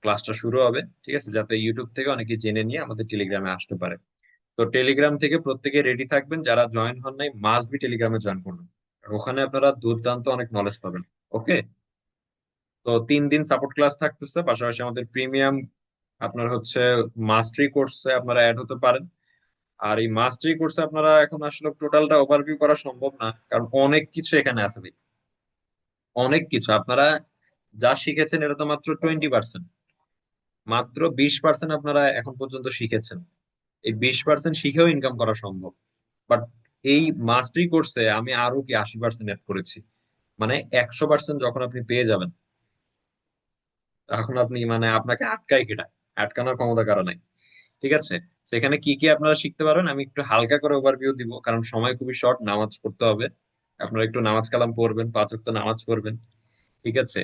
ক্লাসটা শুরু হবে। ঠিক আছে, যাতে ইউটিউব থেকে অনেকে জেনে নিয়ে আমাদের টেলিগ্রামে আসতে পারে। তো টেলিগ্রাম থেকে প্রত্যেকে রেডি থাকবেন, যারা জয়েন হন নাই মাস্ট বি টেলিগ্রামে জয়েন করবেন, আর ওখানে আপনারা দুর্দান্ত অনেক নলেজ পাবেন। ওকে, তো 3 দিন সাপোর্ট ক্লাস থাকতেছে, পাশাপাশি আমাদের প্রিমিয়াম আপনার হচ্ছে মাস্টারি কোর্সে আপনারা অ্যাড হতে পারেন। আর এই মাস্টারি কোর্সে আপনারা এখন আসলে টোটালটা ওভারভিউ করা সম্ভব না, কারণ অনেক কিছু এখানে আছে ভাই। অনেক কিছু আপনারা যা শিখেছেন এটা তো মাত্র 20%, মাত্র 20% আপনারা এখন পর্যন্ত শিখেছেন। এই 20% শিখেও ইনকাম করা সম্ভব। বাট এই মাস্টারি কোর্সে আমি আরো কি 80% অ্যাড করেছি। মানে 100% যখন আপনি পেয়ে যাবেন, তখন আপনি মানে আপনাকে আটকায় কেটা, আটকানোর ক্ষমতা কারো নাই। ঠিক আছে, সেখানে কি কি আপনারা শিখতে পারবেন আমি একটু হালকা করে ওভারভিউ দিব, কারণ সময় খুবই শর্ট, নামাজ পড়তে হবে। আপনারা একটু নামাজ কালাম পড়বেন, 5 ওয়াক্ত নামাজ পড়বেন। ঠিক আছে,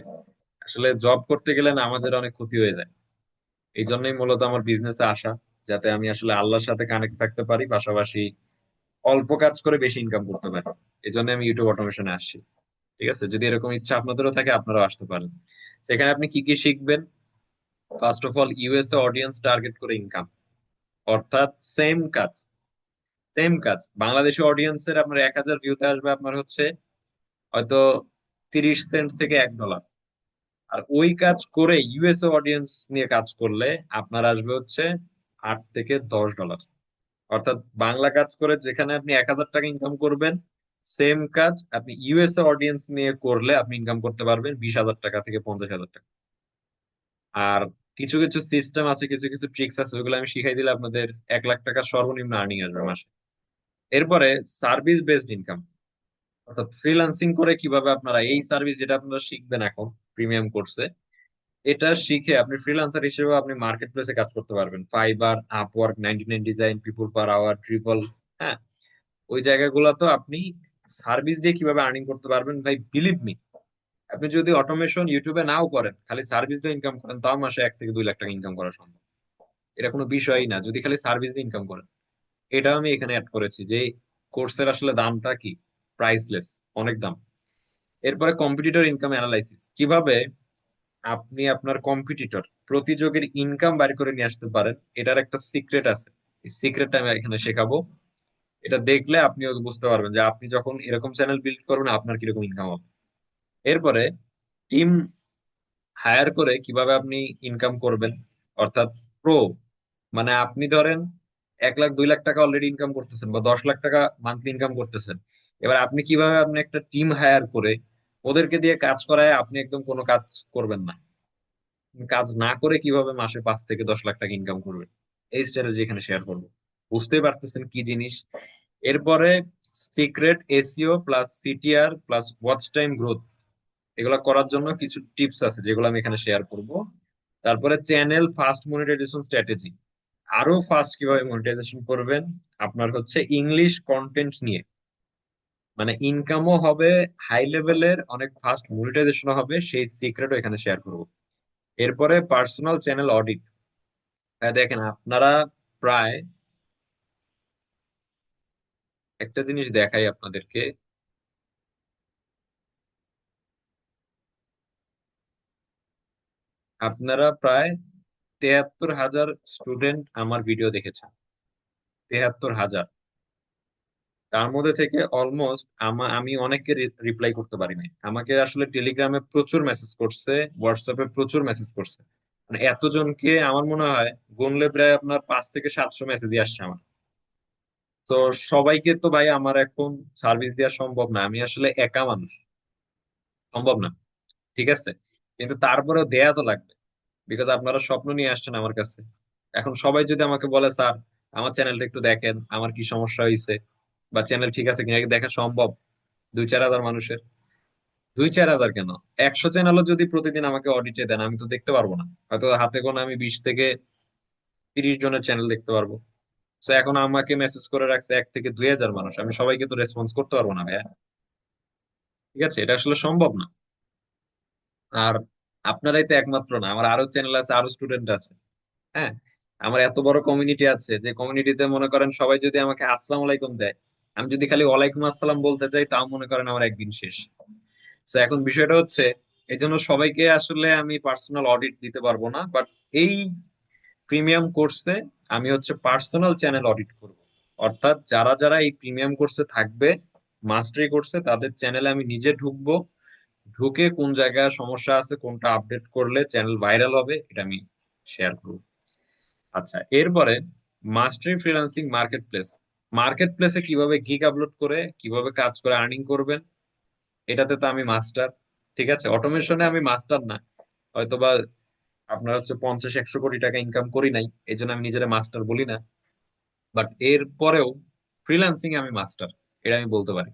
আসলে জব করতে গেলে নামাজের অনেক ক্ষতি হয়ে যায়। এই জন্যই মূলত আমার বিজনেসে আসা, যাতে আমি আসলে আল্লাহর সাথে কানেক্ট থাকতে পারি, পাশাপাশি অল্প কাজ করে বেশি ইনকাম করতে পারি। এই জন্য আমি ইউটিউব অটোমেশনে আসছি। ঠিক আছে, যদি এরকম ইচ্ছা আপনাদেরও থাকে আপনারাও আসতে পারেন। সেখানে আপনি কি কি শিখবেন? First of all, USA audience target করে ইনকাম, অর্থাৎ সেম কাজ, সেম কাজ বাংলাদেশি অডিয়েন্সের আপনার 1,000 ভিউতে আসবে আপনার হচ্ছে হয়তো 30 সেন্ট থেকে $1। আর ওই কাজ করে ইউএসএ অডিয়েন্স নিয়ে কাজ করলে আপনার আসবে হচ্ছে $8 থেকে $10। অর্থাৎ বাংলা কাজ করে যেখানে আপনি 1,000 টাকা ইনকাম করবেন, সেম কাজ আপনি ইউএসএ অডিয়েন্স নিয়ে করলে আপনি ইনকাম করতে পারবেন 20,000 টাকা থেকে 50,000 টাকা। আর কিছু কিছু সিস্টেম আছে, কিছু কিছু ট্রিক্স আছে, ওগুলো আমি শিখাই দিলে আপনাদের 1,00,000 টাকা সর্বনিম্ন আর্নিং আসবে মাসে। এরপরে সার্ভিস বেসড ইনকাম, অর্থাৎ ফ্রিল্যান্সিং করে কিভাবে আপনারা এই সার্ভিস যেটা আপনারা শিখবেন এখন প্রিমিয়াম কোর্সে, এটা শিখে আপনি ফ্রিল্যান্সার হিসেবে আপনি মার্কেট প্লেসে কাজ করতে পারবেন। Fiverr, Upwork, 99 design, people per hour, triple. হ্যাঁ, ওই জায়গাগুলো তো আপনি সার্ভিস দিয়ে কিভাবে আর্নিং করতে পারবেন ভাই, বিলিভ মি। আপনি যদি অটোমেশন ইউটিউবে নাও করেন, খালি সার্ভিস দিয়ে ইনকাম করেন, তাও মাসে 1 থেকে 2 লাখ টাকা ইনকাম করা সম্ভব। এটা কোনো বিষয়ই না যদি খালি সার্ভিস দিয়ে ইনকাম করেন। এটাও আমি এখানে অ্যাড করেছি যে কোর্সের আসলে দামটা কি, প্রাইসলেস, অনেক দাম। এরপরে কম্পিটিটর ইনকাম অ্যানালাইসিস, কিভাবে আপনি আপনার কম্পিটিটর প্রতিযোগীর ইনকাম বাইর করে নিয়ে আসতে পারেন, এটার একটা সিক্রেট আছে। এই সিক্রেটটা আমি এখানে শেখাবো। এটা দেখলে আপনিও বুঝতে পারবেন যে আপনি যখন এরকম চ্যানেল বিল্ড করবেন আপনার কিরকম ইনকাম হবে। এরপরে টিম হায়ার করে কিভাবে আপনি ইনকাম করবেন, অর্থাৎ প্রো, মানে আপনি ধরেন 1,00,000 2 লাখ টাকা অলরেডি ইনকাম করতেছেন বা 10 লাখ টাকা মান্থলি ইনকাম করতেছেন। এবার আপনি কিভাবে আপনি একটা টিম হায়ার করে ওদেরকে দিয়ে কাজ করায় আপনি একদম কোনো কাজ করবেন না, কাজ না করে কিভাবে মাসে 5 থেকে 10 লাখ টাকা ইনকাম করবেন, এই স্ট্র্যাটেজি এখানে শেয়ার করবো। বুঝতেই পারতেছেন কি জিনিস। এরপরে secret SEO plus CTR plus watch time growth, এগুলা করার জন্য কিছু টিপস আছে যেগুলো আমি এখানে শেয়ার করব। তারপরে চ্যানেল ফাস্ট মনিটাইজেশন স্ট্র্যাটেজি, আরো ফাস্ট কিভাবে মনিটাইজেশন করবেন আপনার হচ্ছে ইংলিশ কন্টেন্ট নিয়ে, মানে ইনকামও হবে হাই লেভেলের, অনেক ফাস্ট মনিটাইজেশন হবে, সেই সিক্রেটও এখানে শেয়ার করব। এরপরে পার্সোনাল চ্যানেল অডিট। দেখেন আপনারা প্রায়, একটা জিনিস দেখাই আপনাদেরকে, আপনারা প্রায় 73,000 স্টুডেন্ট আমার ভিডিও দেখেছেন, 73,000। তার মধ্যে থেকে অলমোস্ট আমি অনেককে রিপ্লাই করতে পারি নাই। আমাকে আসলে টেলিগ্রামে প্রচুর মেসেজ করছে, হোয়াটসঅ্যাপে প্রচুর মেসেজ করছে। মানে এতজনকে আমার মনে হয় গুনলে প্রায় আপনার 500 থেকে 700 মেসেজই আসছে আমার। তো সবাইকে তো ভাই আমার এখন সার্ভিস দেওয়া সম্ভব না, আমি আসলে একা মানুষ, সম্ভব না। ঠিক আছে, কিন্তু তারপরেও দেয়া তো লাগবে, বিকজ আপনারা স্বপ্ন নিয়ে আসছেন আমার কাছে। এখন সবাই যদি আমাকে বলে স্যার আমার চ্যানেলটা একটু দেখেন, আমার কি সমস্যা হয়েছে বা চ্যানেল ঠিক আছে কিনা, কি দেখা সম্ভব 2-4 হাজার মানুষের? 2-4 হাজার কেন, 100 চ্যানেলও যদি প্রতিদিন আমাকে অডিটে দেন আমি তো দেখতে পারবো না। হয়তো হাতে গোনা আমি 20 থেকে 30 জনের চ্যানেল দেখতে পারবো। তো এখন আমাকে মেসেজ করে রাখছে 1 থেকে 2 হাজার মানুষ, আমি সবাইকে তো রেসপন্স করতে পারবো না ভাইয়া। ঠিক আছে, এটা আসলে সম্ভব না। আর আপনারাই তো একমাত্র না, আমার আরো চ্যানেল আছে, আরো স্টুডেন্ট আছে। হ্যাঁ, আমার এত বড় কমিউনিটি আছে যে কমিউনিটিতে মনে করেন সবাই যদি আমাকে আসসালামু আলাইকুম দেয়, আমি যদি খালি ওয়ালাইকুম আসসালাম বলতে চাই, তাও মনে করেন আমার একদিন শেষ। তো এখন বিষয়টা হচ্ছে, এই জন্য সবাইকে আসলে আমি পার্সোনাল অডিট দিতে পারবো না, বাট এই প্রিমিয়াম কোর্সে আমি হচ্ছে পার্সোনাল চ্যানেল অডিট করব। অর্থাৎ যারা যারা এই প্রিমিয়াম কোর্সে থাকবে, মাস্টারি কোর্সে, তাদের চ্যানেলে আমি নিজে ঢুকবো, ঢুকে কোন জায়গায় সমস্যা আছে, কোনটা আপডেট করলে চ্যানেল ভাইরাল হবে, এটা আমি শেয়ার করবো। আচ্ছা, এরপরে মাস্টারি ফ্রিল্যান্সিং মার্কেট প্লেস, মার্কেট প্লেসে কিভাবে গিগ আপলোড করে কিভাবে কাজ করে আর্নিং করবেন, এটাতে তো আমি মাস্টার। ঠিক আছে, অটোমেশনে আমি মাস্টার না, হয়তোবা আপনার হচ্ছে 50-100 কোটি টাকা ইনকাম করি নাই, এই জন্য আমি নিজের মাস্টার বলি না। বাট এর পরেও ফ্রিল্যান্সিং এ আমি মাস্টার, এটা আমি বলতে পারি।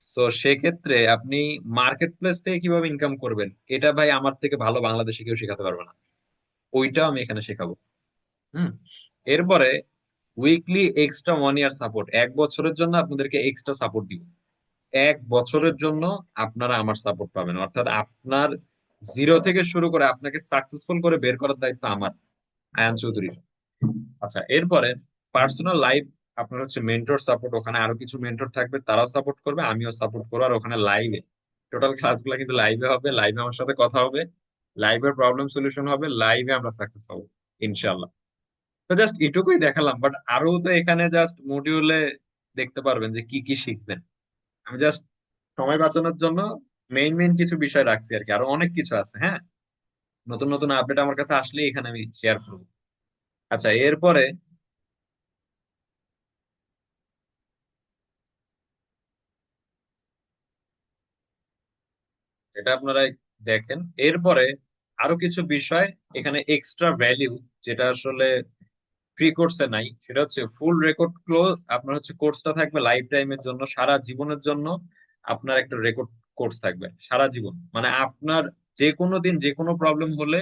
সো সেক্ষেত্রে আপনি মার্কেট প্লেস থেকে কিভাবে ইনকাম করবেন, এটা ভাই আমার থেকে ভালো বাংলাদেশে কেউ শেখাতে পারবে না। ওইটাও আমি এখানে শেখাবো। হুম। এরপরে উইকলি এক্সট্রা 1 ইয়ার সাপোর্ট, 1 বছরের জন্য আপনাদেরকে এক্সট্রা সাপোর্ট দিব। 1 বছরের জন্য আপনারা আমার সাপোর্ট পাবেন, অর্থাৎ আপনার জিরো থেকে শুরু করে আপনাকে সাকসেসফুল করে বের করার দায়িত্ব আমার, আয়ান চৌধুরী। আচ্ছা, এরপরে পার্সোনাল লাইফ, আপনার হচ্ছে মেন্টর সাপোর্ট, ওখানে আরো কিছু মেন্টর থাকবে, তারাও সাপোর্ট করবে, আমিও সাপোর্ট করবো। আর ওখানে লাইভে, টোটাল ক্লাসগুলো কিন্তু লাইভে হবে, লাইভে আমার সাথে কথা হবে, লাইভে প্রবলেম সলিউশন হবে, লাইভে আমরা সাকসেস হবো ইনশাল্লাহ। তো জাস্ট এটুকুই দেখালাম, বাট আরো তো এখানে জাস্ট মডিউলে দেখতে পারবেন যে কি কি শিখবেন। আমি জাস্ট সময় বাঁচানোর জন্য মেইন মেইন কিছু বিষয় রাখছি আর কি, আরো অনেক কিছু আছে। হ্যাঁ, নতুন নতুন আপডেট আমার কাছে আসলে এখানে আমি শেয়ার করবো। আচ্ছা, এরপরে এটা আপনারা দেখেন। এরপরে আরো কিছু বিষয় এখানে এক্সট্রা ভ্যালিউ, যেটা আসলে ফ্রি কোর্সে নাই, সেটা হচ্ছে ফুল রেকর্ড ক্লোজ। আপনার হচ্ছে কোর্সটা থাকবে লাইফ টাইমের জন্য, সারা জীবনের জন্য। আপনার একটা রেকর্ড কোর্স থাকবে সারা জীবন, মানে আপনার যে কোনো দিন যে কোনো প্রবলেম হলে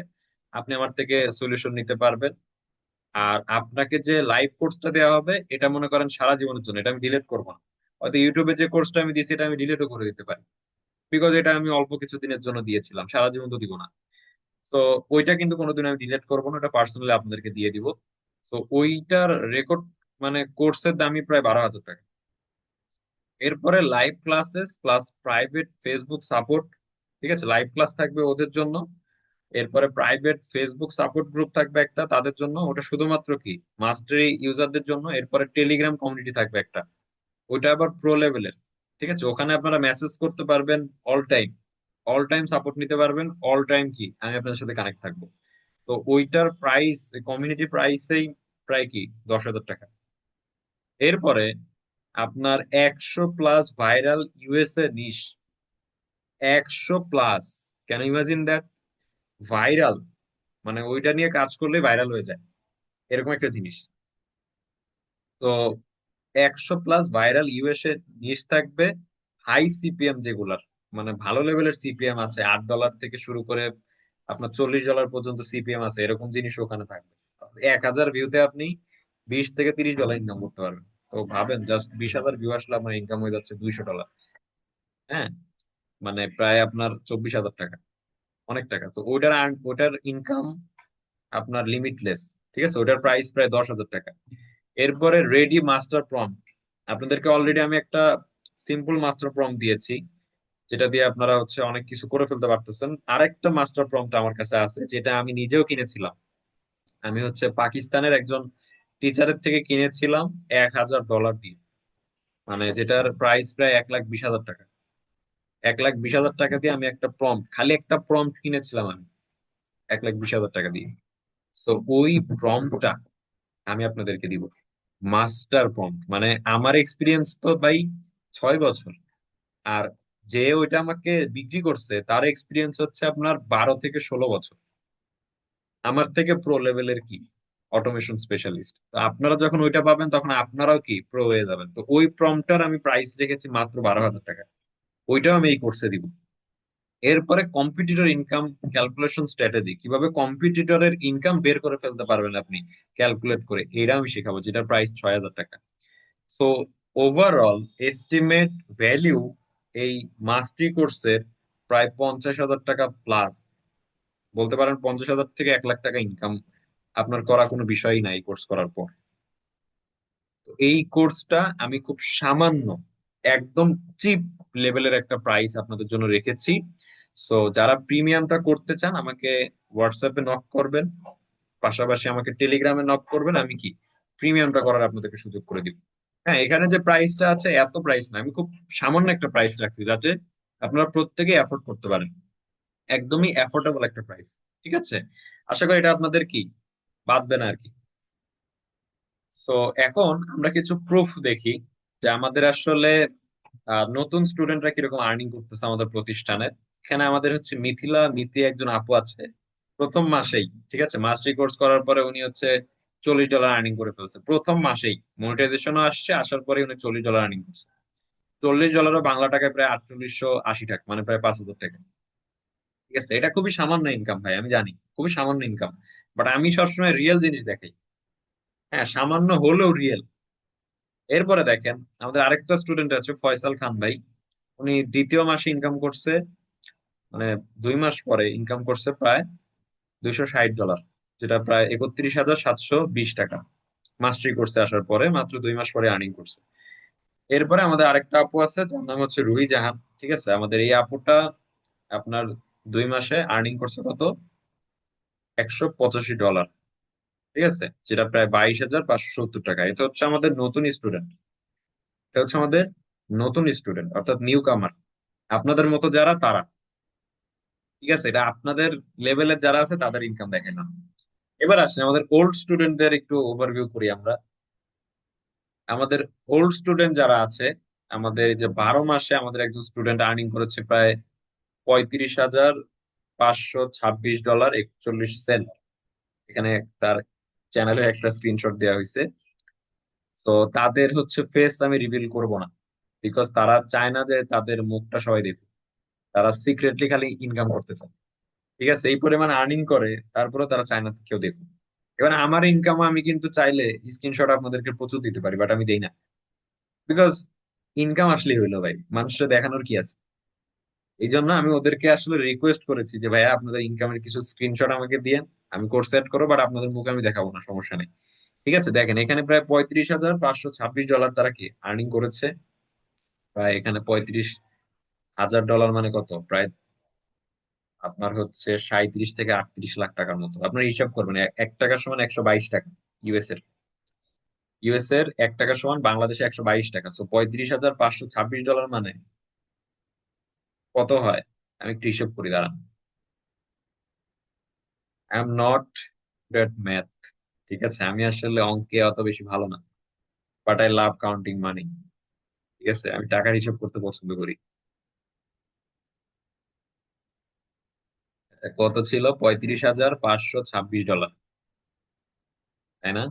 আপনি আমার থেকে সলিউশন নিতে পারবেন। আর আপনাকে যে লাইভ কোর্সটা দেওয়া হবে, এটা মনে করেন সারা জীবনের জন্য, এটা আমি ডিলিট করবো না। হয়তো ইউটিউবে যে কোর্সটা আমি দিয়েছি এটা আমি ডিলিটও করে দিতে পারি, বিকজ এটা আমি অল্প কিছু দিনের জন্য দিয়েছিলাম, সারা জীবন তো দিব না। তো ওইটা কিন্তু কোনোদিন আমি ডিলিট করবো না, ওটা পার্সোনালি আপনাদেরকে দিয়ে দিব। তো ওইটার রেকর্ড, মানে কোর্সের দামই প্রায় 12,000 টাকা। এরপরে live classes plus private Facebook support, ঠিক আছে, লাইভ ক্লাস থাকবে ওদের জন্য। এরপরে প্রাইভেট ফেসবুক সাপোর্ট গ্রুপ থাকবে একটা তাদের জন্য, ওটা শুধুমাত্র কি মাস্টারি ইউজারদের জন্য। এরপরে টেলিগ্রাম কমিউনিটি থাকবে একটা, ওইটা আবার প্রো লেভেলের। ঠিক আছে, ওখানে আপনারা মেসেজ করতে পারবেন all time, all time support নিতে পারবেন, অল টাইম কি আমি আপনাদের সাথে কানেক্ট থাকবো। তো ওইটার প্রাইস, কমিউনিটি প্রাইসেই প্রায় কি 10,000 টাকা। এরপরে আপনার 100+ viral USA niche, 100+, can imagine that? Viral, মানে ওইটা নিয়ে কাজ করলে ভাইরাল হয়ে যায়, এরকম একটা জিনিস। তো 100+ ভাইরাল ইউএসএ নিশ থাকবে। হাই সিপিএম যেগুলার, মানে ভালো লেভেলের সিপিএম আছে, $8 থেকে শুরু করে আপনার $40 পর্যন্ত সিপিএম আছে, এরকম জিনিস ওখানে থাকবে। 1,000 ভিউতে আপনি $20 থেকে $30 ইনকাম করতে পারবেন। তো ভাবেন, জাস্ট 20,000 ভিউ আসলে আপনার ইনকাম হয়ে যাচ্ছে $200। হ্যাঁ, মানে প্রায় আপনার 24,000 টাকা, অনেক টাকা। তো ওটার ইনকাম আপনার লিমিটলেস। ঠিক আছে, ওটার প্রাইস প্রায় 10,000 টাকা। এরপরে রেডি মাস্টার প্রম্পট, আপনাদেরকে অলরেডি আমি একটা সিম্পল মাস্টার প্রম্পট দিয়েছি, যেটা দিয়ে আপনারা হচ্ছে অনেক কিছু করে ফেলতে পারতেছেন। আরেকটা মাস্টার প্রম্পট আমার কাছে আছে, যেটা আমি নিজেও কিনেছিলাম। আমি হচ্ছে পাকিস্তানের একজন টিচারের থেকে কিনেছিলাম $1,000 দিয়ে, মানে যেটার প্রাইস প্রায় 1,20,000 টাকা। 1,20,000 টাকা দিয়ে আমি একটা প্রম্পট, খালি একটা প্রম্পট কিনেছিলাম আমি 1,20,000 টাকা দিয়ে। তো ওই প্রম্পটটা আমি আপনাদেরকে দিব, মাস্টার প্রম্পট। মানে আমার এক্সপিরিয়েন্স তো ভাই 6 বছর, আর যে ওইটা আমাকে বিক্রি করছে তার এক্সপিরিয়েন্স হচ্ছে আপনার 12 থেকে 16 বছর। আমার থেকে প্রো লেভেলের কি অটোমেশন স্পেশালিস্ট। তো আপনারা যখন ওইটা পাবেন তখন আপনারাও কি প্রো হয়ে যাবেন। তো ওই প্রম্পটার আমি প্রাইস রেখেছি মাত্র 12,000 টাকা, ওইটাও আমি এই কোর্সে দিব। এরপরে কম্পিটিটর ইনকাম ক্যালকুলেশন স্ট্র্যাটেজি, কিভাবে কম্পিটিটরের ইনকাম বের করে ফেলতে পারবেন আপনি ক্যালকুলেট করে, এটা আমি শেখাবো, যেটার প্রাইস 6,000 টাকা। সো ওভারঅল এস্টিমেট ভ্যালিউ এই মাস্টারি কোর্সের প্রায় 50,000 টাকা প্লাস, বলতে পারেন 50,000 থেকে 1,00,000 টাকা ইনকাম আপনার করা কোনো বিষয়ই নাই কোর্স করার পর। তো এই কোর্সটা আমি খুব সামান্য, একদম চিপ লেভেলের একটা প্রাইস আপনাদের জন্য রেখেছি। সো যারা প্রিমিয়ামটা করতে চান আমাকে হোয়াটসঅ্যাপে নক করবেন, পাশাপাশি আমাকে টেলিগ্রামে নক করবেন, আমি কি প্রিমিয়ামটা করার আপনাদেরকে সুযোগ করে দিব। হ্যাঁ, এখানে যে প্রাইসটা আছে এত প্রাইস না, আমি খুব সামান্য একটা প্রাইস রাখছি যাতে আপনারা প্রত্যেকে অ্যাফোর্ড করতে পারেন, একদমই অ্যাফোর্ডেবল একটা প্রাইস। ঠিক আছে, আশা করি এটা আপনাদের কি বাদবে না আর কি। সো এখন আমরা কিছু প্রুফ দেখি যে আমাদের আসলে নতুন স্টুডেন্টরা কিরকম আর্নিং করতেছে আমাদের প্রতিষ্ঠানে। এখানে আমাদের হচ্ছে মিথিলা মিতি একজন আপু আছে, প্রথম মাসেই, ঠিক আছে, মাস্টারি কোর্স করার পরে উনি হচ্ছে $40 আর্নিং করে ফেলছে প্রথম মাসেই। মনিটাইজেশনও আসছে, আসার পরে উনি $40 আর্নিং করছে। $40 বাংলা টাকায় প্রায় 4880 টাকা, মানে প্রায় 5000 টাকা। ঠিক আছে, এটা খুবই সামান্য ইনকাম ভাই, আমি জানি খুবই সামান্য ইনকাম, বাট আমি সবসময় রিয়েল জিনিস দেখাই। হ্যাঁ, সামান্য হলেও রিয়েল। এরপরে দেখেন, আমাদের আরেকটা স্টুডেন্ট আছে ফয়সাল খান ভাই। উনি দ্বিতীয় মাসে ইনকাম করছে, মানে 2 মাস পরে ইনকাম করছে প্রায় $260, যেটা প্রায় 31,720 টাকা। মাস্টারি করছে আসার পরে মাত্র 2 মাস পরে আর্নিং করছে। এরপরে আমাদের আরেকটা আপু আছে, যার নাম হচ্ছে রুহি জাহান। ঠিক আছে, আমাদের এই আপুটা আপনার 2 মাসে আর্নিং করছে কত, $185। ঠিক আছে, যেটা প্রায় 22,570 টাকা। এটা হচ্ছে আমাদের নতুন স্টুডেন্ট। এটা হচ্ছে আমাদের নতুন স্টুডেন্ট, অর্থাৎ নিউ কামার, আপনাদের মতো যারা তারা। ঠিক আছে, এটা আপনাদের লেভেলের যারা আছে তাদের ইনকাম দেখে না। এবার আসলে আমাদের ওল্ড স্টুডেন্টদের একটু ওভারভিউ করি আমরা। আমাদের ওল্ড স্টুডেন্ট যারা আছে, আমাদের এই যে 12 মাসে আমাদের একজন স্টুডেন্ট আর্নিং করেছে প্রায় $35,526.41। এখানে তার চ্যানেলের একটা স্ক্রিনশট দেওয়া হয়েছে। তো তাদের হচ্ছে ফেস আমি রিভিল করব না, বিকজ তারা চায় না যে তাদের মুখটা সবাই দেখুক। তারা সিক্রেটলি খালি ইনকাম করতে চায়। ঠিক আছে, এই পরিমাণ আর্নিং করে, তারপরে তারা চায় না কেউ দেখুক। এবার আমার ইনকাম আমি কিন্তু চাইলে স্ক্রিনশট আপনাদেরকে প্রচুর দিতে পারি, বাট আমি দেই না। বিকজ ইনকাম আসলেই হইলো ভাই, মানুষের দেখানোর কি আছে। এই জন্য আমি ওদেরকে আসলে রিকোয়েস্ট করেছি যে ভাইয়া আপনাদের ইনকামের কিছু স্ক্রিনশট আমাকে দিয়েন। আমি কোর্স সেট করো, বাট আপনাদের মুখ আমি দেখাবো না, সমস্যা নেই। ঠিক আছে, দেখেন এখানে প্রায় $35,526 তারা কি আর্নিং করেছে। প্রায় এখানে $35,000 মানে কত, প্রায় আপনার হচ্ছে 37 থেকে 38 লাখ টাকার মতো। আপনার হিসাব করবেন, এক টাকার সমান 122 টাকা। ইউএস এর ইউএস এর $1 সমান বাংলাদেশে 122 টাকা। সো $35,526 মানে কত হয়, আমি একটু হিসাব করি, দাঁড়ান। I am not great math. ঠিক আছে, আমি আসলে অঙ্কে অত বেশি ভালো না, বাট আই লাভ কাউন্টিং মানি। ঠিক আছে, আমি টাকার হিসাব করতে পছন্দ করি। আচ্ছা, কত ছিল, $35,526, তাই না?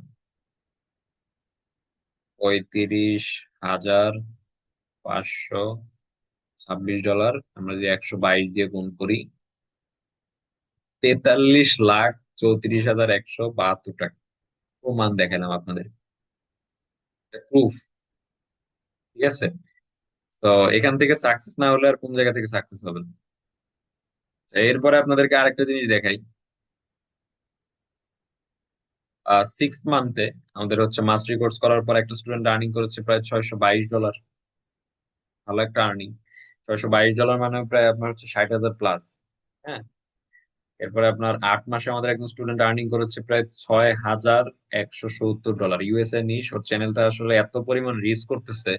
$35,526 আমরা যদি 122 দিয়ে গুণ করি, 43,34,172 টাকা। প্রমাণ দেখালাম আপনাদের, প্রুফ। ঠিক আছে, তো এখান থেকে সাকসেস না হলে আর কোন জায়গা থেকে সাকসেস হবে? এরপরে আপনাদেরকে আরেকটা জিনিস দেখাই। 6 মান্থে আমাদের হচ্ছে মাস্টারি কোর্স করার পর একটা স্টুডেন্ট আর্নিং করেছে প্রায় $622। ভালো একটা আর্নিং। $622 মানে প্রায় আপনার হচ্ছে 60,000 প্লাস। হ্যাঁ, এরপরে আপনার 8 মাসে আমাদের একজন স্টুডেন্ট আর্নিং করেছে প্রায় $6,170। ইউএসএ নিশ, ওর চ্যানেলটা আসলে এত পরিমাণ রিচ করতেছে,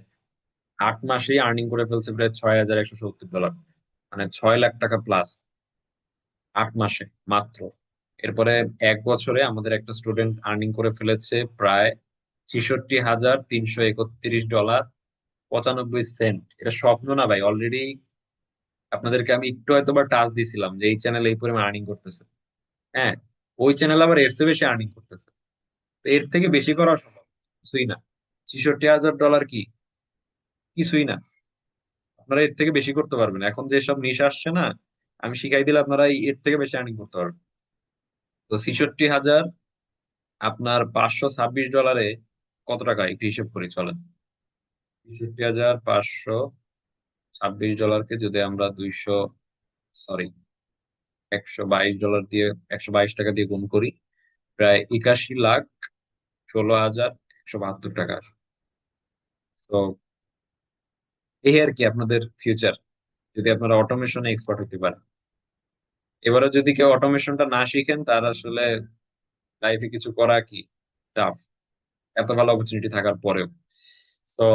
8 মাসেই আর্নিং করে ফেলছে প্রায় $6,170, মানে 6 লাখ টাকা প্লাস 8 মাসে মাত্র। এরপরে 1 বছরে আমাদের একটা স্টুডেন্ট আর্নিং করে ফেলেছে প্রায় $66,331.95। এটা স্বপ্ন না ভাই, অলরেডি আপনাদেরকে আমি একটু হয়তো বা টাচ দিছিলাম যে এই চ্যানেল এই পরিমাণ আর্নিং করতেছে। হ্যাঁ, ওই চ্যানেল আবার এর চেয়ে বেশি আর্নিং করতেছে। তো এর থেকে বেশি করা সম্ভব কিছুই না। $66,000 কি কিছুই না। আপনারা এর থেকে বেশি করতে পারবেন, এখন যেসব নিশ আসছে না, আমি শিখাই দিলে আপনারা এর থেকে বেশি আর্নিং করতে পারবেন। তো 66,000 আপনার $526 কত টাকা একটু হিসেব করি চলেন। 66,526 কে যদি আমরা 200, সরি, $122 দিয়ে, $122 দিয়ে গুণ করি, প্রায় 81,16,172 টাকা। তো এই আর কি আপনাদের ফিউচার, যদি আপনারা অটোমেশনে এক্সপার্ট হতে পারেন। এবারে যদি কেউ অটোমেশনটা না শিখেন, তার আসলে লাইফে কিছু করা কি টাফ, এত ভালো অপরচুনিটি থাকার পরেও। তো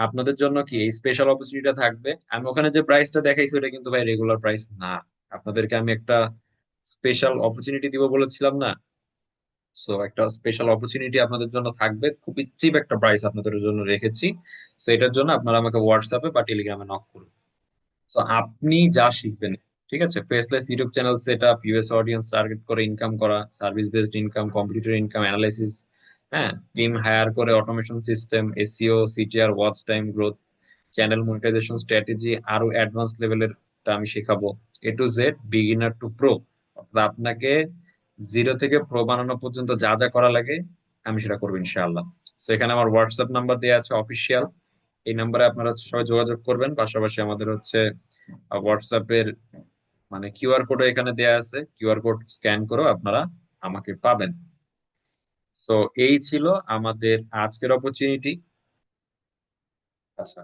আপনাদের জন্য কি এই স্পেশাল অপরচুনিটিটা থাকবে। আমি ওখানে যে প্রাইসটা দেখাইছি ওটা কিন্তু ভাই রেগুলার প্রাইস না। আপনাদেরকে আমি একটা স্পেশাল অপরচুনিটি দিব বলেছিলাম না। সো একটা স্পেশাল অপরচুনিটি আপনাদের জন্য থাকবে, খুবই চিপ একটা প্রাইস আপনাদের জন্য রেখেছি। তো এটার জন্য আপনারা আমাকে হোয়াটসঅ্যাপে বা টেলিগ্রামে নক করুন। তো আপনি যা শিখবেন, ঠিক আছে, faceless YouTube channel set up, US audience target করে ইনকাম করা, service based income, competitor income analysis, হ্যাঁ, টিম হায়ার করে automation system, SEO, CTR, watch time growth, channel monetization strategy, আরো অ্যাডভান্স লেভেলের আমি শেখাবো। A to Z, beginner to pro. আপনাকে zero থেকে প্রো বানানো পর্যন্ত যা যা করা লাগে আমি সেটা করবো ইনশাআল্লাহ। তো এখানে আমার হোয়াটসঅ্যাপ নাম্বার দেওয়া আছে অফিসিয়াল, এই নাম্বারে আপনারা সবাই যোগাযোগ করবেন। পাশাপাশি আমাদের হচ্ছে হোয়াটসঅ্যাপের মানে কিউআর কোড এখানে দেয়া আছে, কিউআর কোড স্ক্যান করেও আপনারা আমাকে পাবেন। তো এই ছিল আমাদের আজকের অপরচুনিটি। আচ্ছা,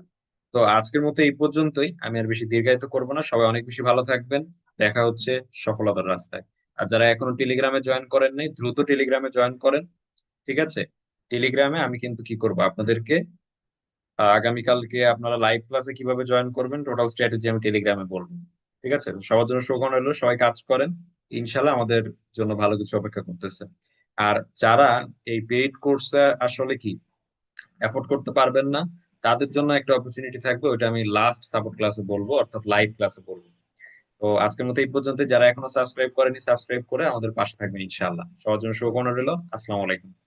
তো আজকের মতো এই পর্যন্তই, আমি আর বেশি দীর্ঘায়িত করবো না। সবাই অনেক বেশি ভালো থাকবেন। দেখা হচ্ছে সফলতার রাস্তায়। আর যারা এখনো টেলিগ্রামে জয়েন করেন নাই, দ্রুত টেলিগ্রামে জয়েন করেন। ঠিক আছে? টেলিগ্রামে আমি কিন্তু কি করবো আপনাদেরকে, আগামীকালকে আপনারা লাইভ ক্লাসে কিভাবে জয়েন করবেন টোটাল স্ট্র্যাটেজি আমি টেলিগ্রামে বলবো। ঠিক আছে? সবার জন্য শুভকামনা রইলো, সবাই কাজ করেন। ইনশাল্লাহ আমাদের জন্য ভালো কিছু অপেক্ষা করতেছে। আর যারা এই পেইড কোর্সে আসলে কি এফোর্ড করতে পারবেন না, তাদের জন্য একটা অপরচুনিটি থাকবে, ওটা আমি লাস্ট সাপোর্ট ক্লাসে বলবো, অর্থাৎ লাইভ ক্লাসে বলবো। তো আজকের মতো এই পর্যন্ত। যারা এখনো সাবস্ক্রাইব করেনি, সাবস্ক্রাইব করে আমাদের পাশে থাকবেন ইনশাআল্লাহ। সবার জন্য শুভকামনা রইলো। আসসালামু আলাইকুম।